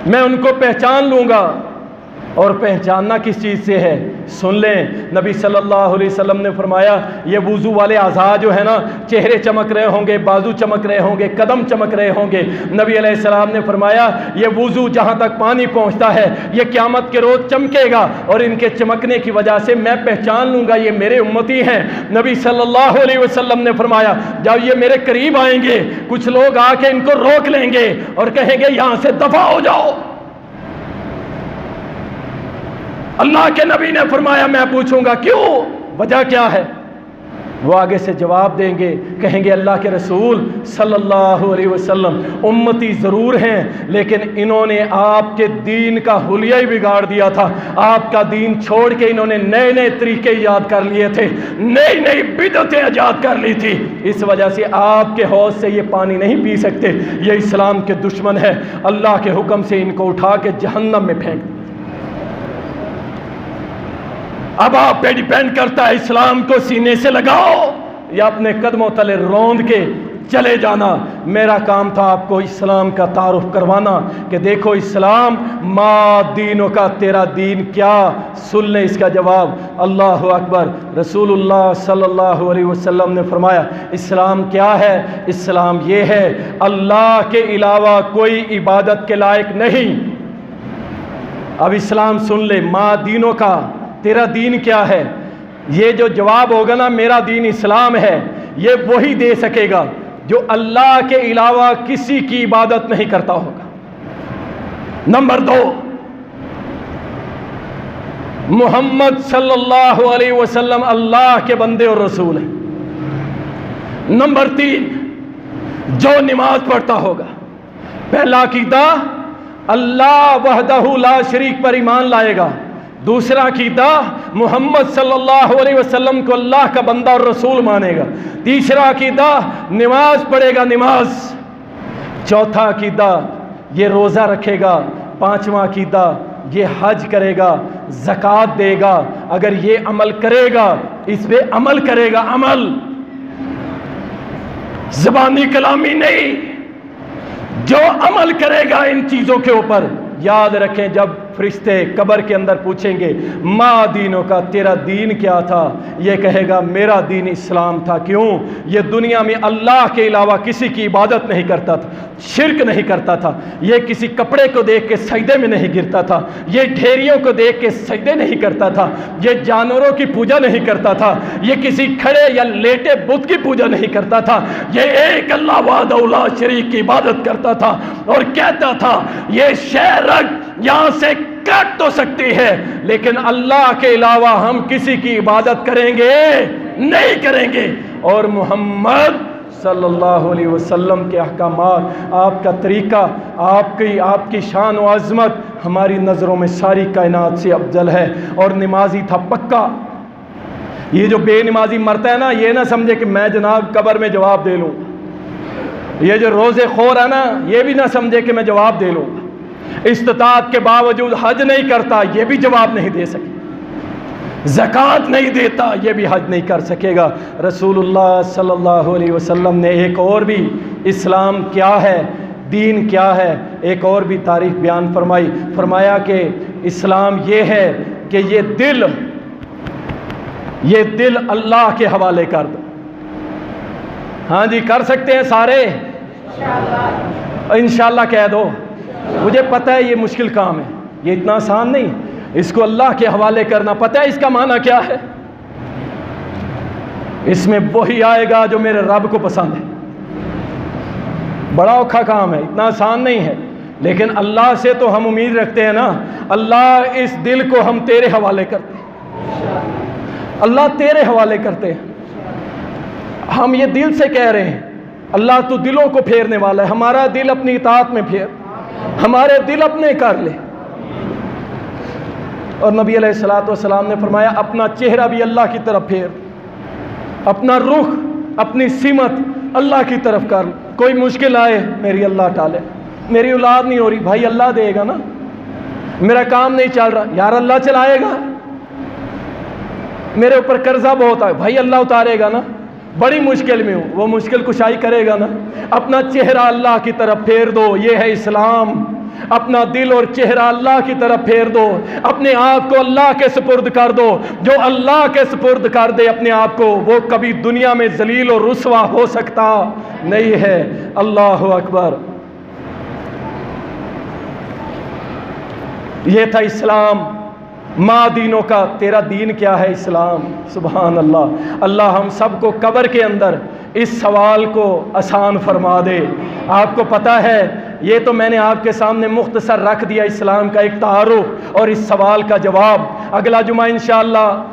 میں ان کو پہچان لوں گا۔ اور پہچاننا کس چیز سے ہے؟ سن لیں، نبی صلی اللہ علیہ وسلم نے فرمایا یہ وضو والے اعضاء جو ہے نا، چہرے چمک رہے ہوں گے، بازو چمک رہے ہوں گے، قدم چمک رہے ہوں گے۔ نبی علیہ السلام نے فرمایا یہ وضو جہاں تک پانی پہنچتا ہے یہ قیامت کے روز چمکے گا، اور ان کے چمکنے کی وجہ سے میں پہچان لوں گا یہ میرے امتی ہیں۔ نبی صلی اللہ علیہ وسلم نے فرمایا جب یہ میرے قریب آئیں گے کچھ لوگ آ کے ان کو روک لیں گے اور کہیں گے یہاں سے دفع ہو جاؤ۔ اللہ کے نبی نے فرمایا میں پوچھوں گا کیوں، وجہ کیا ہے؟ وہ آگے سے جواب دیں گے، کہیں گے اللہ کے رسول صلی اللہ علیہ وسلم امتی ضرور ہیں لیکن انہوں نے آپ کے دین کا حلیہ ہی بگاڑ دیا تھا، آپ کا دین چھوڑ کے انہوں نے نئے نئے طریقے ایجاد کر لیے تھے، نئی نئی بدعتیں ایجاد کر لی تھی، اس وجہ سے آپ کے حوض سے یہ پانی نہیں پی سکتے، یہ اسلام کے دشمن ہے، اللہ کے حکم سے ان کو اٹھا کے جہنم میں پھینک دیں۔ اب آپ پہ ڈیپینڈ کرتا ہے اسلام کو سینے سے لگاؤ یا اپنے قدموں تلے روند کے چلے جانا۔ میرا کام تھا آپ کو اسلام کا تعارف کروانا کہ دیکھو اسلام ما دینوں کا، تیرا دین کیا؟ سن لیں اس کا جواب۔ اللہ اکبر۔ رسول اللہ صلی اللہ علیہ وسلم نے فرمایا اسلام کیا ہے؟ اسلام یہ ہے اللہ کے علاوہ کوئی عبادت کے لائق نہیں۔ اب اسلام سن لے، ما دینوں کا، تیرا دین کیا ہے؟ یہ جو جواب ہوگا نا میرا دین اسلام ہے، یہ وہی دے سکے گا جو اللہ کے علاوہ کسی کی عبادت نہیں کرتا ہوگا۔ نمبر 2، محمد صلی اللہ علیہ وسلم اللہ کے بندے اور رسول ہیں۔ نمبر 3، جو نماز پڑھتا ہوگا، پہلا عقیدہ اللہ وحدہ لا شریک پر ایمان لائے گا، دوسرا عقیدہ محمد صلی اللہ علیہ وسلم کو اللہ کا بندہ اور رسول مانے گا، تیسرا عقیدہ نماز پڑھے گا، نماز، چوتھا عقیدہ یہ روزہ رکھے گا، پانچواں عقیدہ یہ حج کرے گا، زکوٰۃ دے گا، اگر یہ عمل کرے گا، اس پہ عمل کرے گا، عمل زبانی کلامی نہیں، جو عمل کرے گا ان چیزوں کے اوپر۔ یاد رکھیں جب فرشتے قبر کے اندر پوچھیں گے ما دینوں کا، تیرا دین کیا تھا؟ یہ کہے گا میرا دین اسلام تھا۔ کیوں؟ یہ دنیا میں اللہ کے علاوہ کسی کی عبادت نہیں کرتا تھا، شرک نہیں کرتا تھا، یہ کسی کپڑے کو دیکھ کے سجدے میں نہیں گرتا تھا، یہ ڈھیریوں کو دیکھ کے سجدے نہیں کرتا تھا، یہ جانوروں کی پوجا نہیں کرتا تھا، یہ کسی کھڑے یا لیٹے بت کی پوجا نہیں کرتا تھا، یہ ایک اللہ وحدہ لا شریک کی عبادت کرتا تھا اور کہتا تھا یہ شے رگ یہاں سے کٹ تو سکتی ہے لیکن اللہ کے علاوہ ہم کسی کی عبادت کریں گے نہیں کریں گے۔ اور محمد صلی اللہ علیہ وسلم کے احکامات، آپ کا طریقہ، آپ کی شان و عظمت ہماری نظروں میں ساری کائنات سے افضل ہے۔ اور نمازی تھا پکا۔ یہ جو بے نمازی مرتا ہے نا، یہ نہ سمجھے کہ میں جناب قبر میں جواب دے لوں، یہ جو روزے خور ہے نا، یہ بھی نہ سمجھے کہ میں جواب دے لوں، استطاعت کے باوجود حج نہیں کرتا، یہ بھی جواب نہیں دے سکے، زکوٰۃ نہیں دیتا، یہ بھی حج نہیں کر سکے گا۔ رسول اللہ صلی اللہ علیہ وسلم نے ایک اور بھی اسلام کیا ہے، دین کیا ہے، ایک اور بھی تعریف بیان فرمائی۔ فرمایا کہ اسلام یہ ہے کہ یہ دل اللہ کے حوالے کر دو۔ ہاں جی، کر سکتے ہیں سارے؟ انشاءاللہ کہہ دو۔ مجھے پتہ ہے یہ مشکل کام ہے، یہ اتنا آسان نہیں، اس کو اللہ کے حوالے کرنا۔ پتہ ہے اس کا معنی کیا ہے؟ اس میں وہی آئے گا جو میرے رب کو پسند ہے۔ بڑا اوکھا کام ہے، اتنا آسان نہیں ہے، لیکن اللہ سے تو ہم امید رکھتے ہیں نا۔ اللہ اس دل کو ہم تیرے حوالے کرتے ہیں، اللہ تیرے حوالے کرتے ہیں۔ ہم یہ دل سے کہہ رہے ہیں اللہ تو دلوں کو پھیرنے والا ہے، ہمارا دل اپنی اطاعت میں پھیر، ہمارے دل اپنے کر لے۔ اور نبی علیہ الصلوۃ والسلام نے فرمایا اپنا چہرہ بھی اللہ کی طرف پھیر، اپنا رخ، اپنی سمت اللہ کی طرف کر۔ کوئی مشکل آئے میری اللہ ٹالے، میری اولاد نہیں ہو رہی، بھائی اللہ دے گا نا، میرا کام نہیں چل رہا، یار اللہ چلائے گا، میرے اوپر قرضہ بہت ہے، بھائی اللہ اتارے گا نا، بڑی مشکل میں ہوں، وہ مشکل کشائی کرے گا نا۔ اپنا چہرہ اللہ کی طرف پھیر دو، یہ ہے اسلام۔ اپنا دل اور چہرہ اللہ کی طرف پھیر دو، اپنے آپ کو اللہ کے سپرد کر دو۔ جو اللہ کے سپرد کر دے اپنے آپ کو، وہ کبھی دنیا میں ذلیل اور رسوا ہو سکتا نہیں ہے۔ اللہ اکبر۔ یہ تھا اسلام، ماں دینوں کا۔ تیرا دین کیا ہے؟ اسلام۔ سبحان اللہ۔ اللہ ہم سب کو قبر کے اندر اس سوال کو آسان فرما دے۔ آپ کو پتہ ہے یہ تو میں نے آپ کے سامنے مختصر رکھ دیا اسلام کا ایک تعارف اور اس سوال کا جواب۔ اگلا جمعہ انشاءاللہ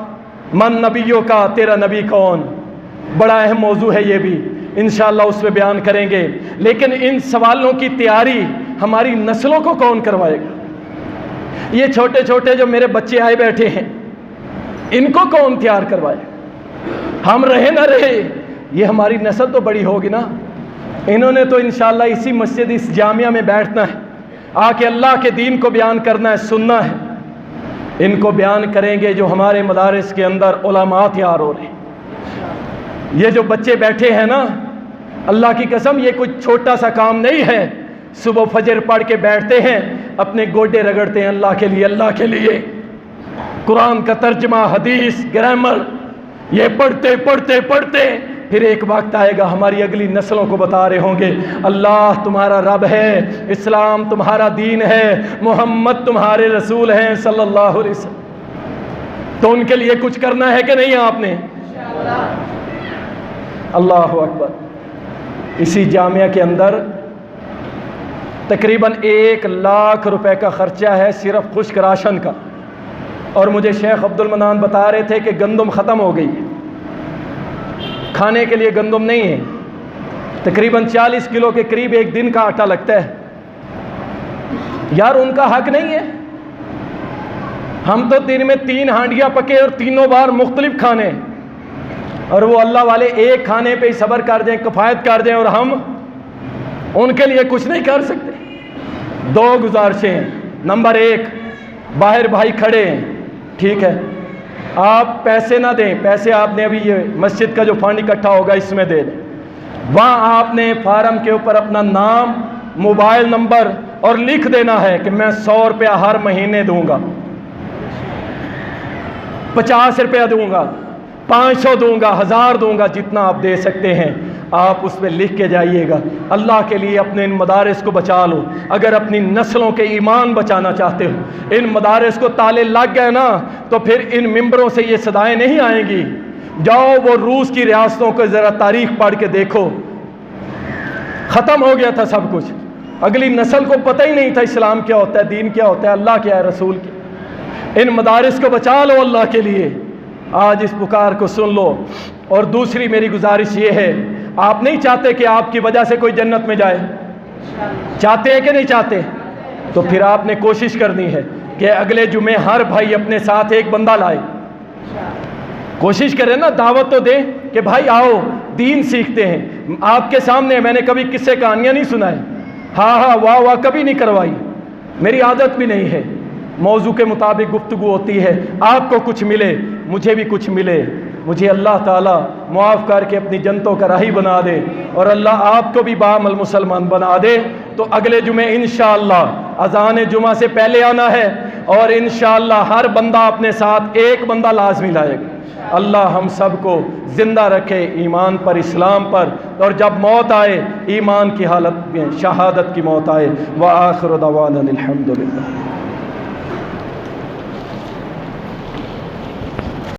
من نبیوں کا، تیرا نبی کون، بڑا اہم موضوع ہے، یہ بھی انشاءاللہ اس پہ بیان کریں گے۔ لیکن ان سوالوں کی تیاری ہماری نسلوں کو کون کروائے گا؟ یہ چھوٹے چھوٹے جو میرے بچے آئے بیٹھے ہیں، ان کو کون تیار کروائے؟ ہم رہے نہ رہے، یہ ہماری نسل تو بڑی ہوگی نا۔ انہوں نے تو انشاءاللہ اسی مسجد، اس جامعہ میں بیٹھنا ہے، آ کے اللہ کے دین کو بیان کرنا ہے، سننا ہے۔ ان کو بیان کریں گے جو ہمارے مدارس کے اندر علماء تیار ہو رہے ہیں۔ یہ جو بچے بیٹھے ہیں نا، اللہ کی قسم یہ کوئی چھوٹا سا کام نہیں ہے۔ صبح فجر پڑھ کے بیٹھتے ہیں، اپنے گوڈے رگڑتے ہیں اللہ کے لیے، اللہ کے لیے قرآن کا ترجمہ، حدیث، گرامر، یہ پڑھتے پڑھتے پڑھتے پھر ایک وقت آئے گا ہماری اگلی نسلوں کو بتا رہے ہوں گے اللہ تمہارا رب ہے، اسلام تمہارا دین ہے، محمد تمہارے رسول ہیں صلی اللہ علیہ وسلم۔ تو ان کے لیے کچھ کرنا ہے کہ نہیں آپ نے؟ اللہ اکبر۔ اسی جامعہ کے اندر تقریباً 1,00,000 روپے کا خرچہ ہے صرف خشک راشن کا، اور مجھے شیخ عبد المنان بتا رہے تھے کہ گندم ختم ہو گئی، کھانے کے لیے گندم نہیں ہے، تقریباً 40 کلو کے قریب ایک دن کا آٹا لگتا ہے۔ یار ان کا حق نہیں ہے؟ ہم تو دن میں 3 ہانڈیاں پکے اور تینوں بار مختلف کھانے، اور وہ اللہ والے ایک کھانے پہ ہی صبر کر دیں، کفایت کر دیں، اور ہم ان کے لیے کچھ نہیں کر سکتے۔ 2 گزارشیں ہیں۔ نمبر 1، باہر بھائی کھڑے ہیں، ٹھیک ہے، آپ پیسے نہ دیں، پیسے آپ نے ابھی یہ مسجد کا جو فنڈ اکٹھا ہوگا اس میں دے دیں، وہاں آپ نے فارم کے اوپر اپنا نام، موبائل نمبر اور لکھ دینا ہے کہ میں 100 روپیہ ہر مہینے دوں گا، 50 روپیہ دوں گا، 500 دوں گا، 1000 دوں گا، جتنا آپ دے سکتے ہیں آپ اس پہ لکھ کے جائیے گا۔ اللہ کے لیے اپنے ان مدارس کو بچا لو۔ اگر اپنی نسلوں کے ایمان بچانا چاہتے ہو، ان مدارس کو تالے لگ گئے نا تو پھر ان ممبروں سے یہ صدائیں نہیں آئیں گی۔ جاؤ وہ روس کی ریاستوں کو ذرا تاریخ پڑھ کے دیکھو، ختم ہو گیا تھا سب کچھ، اگلی نسل کو پتہ ہی نہیں تھا اسلام کیا ہوتا ہے، دین کیا ہوتا ہے، اللہ کیا ہے، رسول کی۔ ان مدارس کو بچا لو اللہ کے لیے۔ آج اس پکار کو سن لو۔ اور دوسری میری گزارش یہ ہے، آپ نہیں چاہتے کہ آپ کی وجہ سے کوئی جنت میں جائے؟ چاہتے ہیں کہ نہیں چاہتے؟ تو پھر آپ نے کوشش کرنی ہے کہ اگلے جمعے ہر بھائی اپنے ساتھ ایک بندہ لائے، کوشش کریں نا، دعوت تو دیں کہ بھائی آؤ دین سیکھتے ہیں۔ آپ کے سامنے میں نے کبھی قصے کہانیاں نہیں سنائے، ہاں واہ واہ کبھی نہیں کروائی، میری عادت بھی نہیں ہے، موضوع کے مطابق گفتگو ہوتی ہے، آپ کو کچھ ملے مجھے بھی کچھ ملے، مجھے اللہ تعالیٰ معاف کر کے اپنی جنتوں کا راہی بنا دے، اور اللہ آپ کو بھی بعمل مسلمان بنا دے۔ تو اگلے جمعے انشاءاللہ اذان جمعہ سے پہلے آنا ہے، اور انشاءاللہ ہر بندہ اپنے ساتھ ایک بندہ لازمی لائے گا۔ اللہ ہم سب کو زندہ رکھے ایمان پر، اسلام پر، اور جب موت آئے ایمان کی حالت میں شہادت کی موت آئے۔ وآخر دعوانا الحمدللہ۔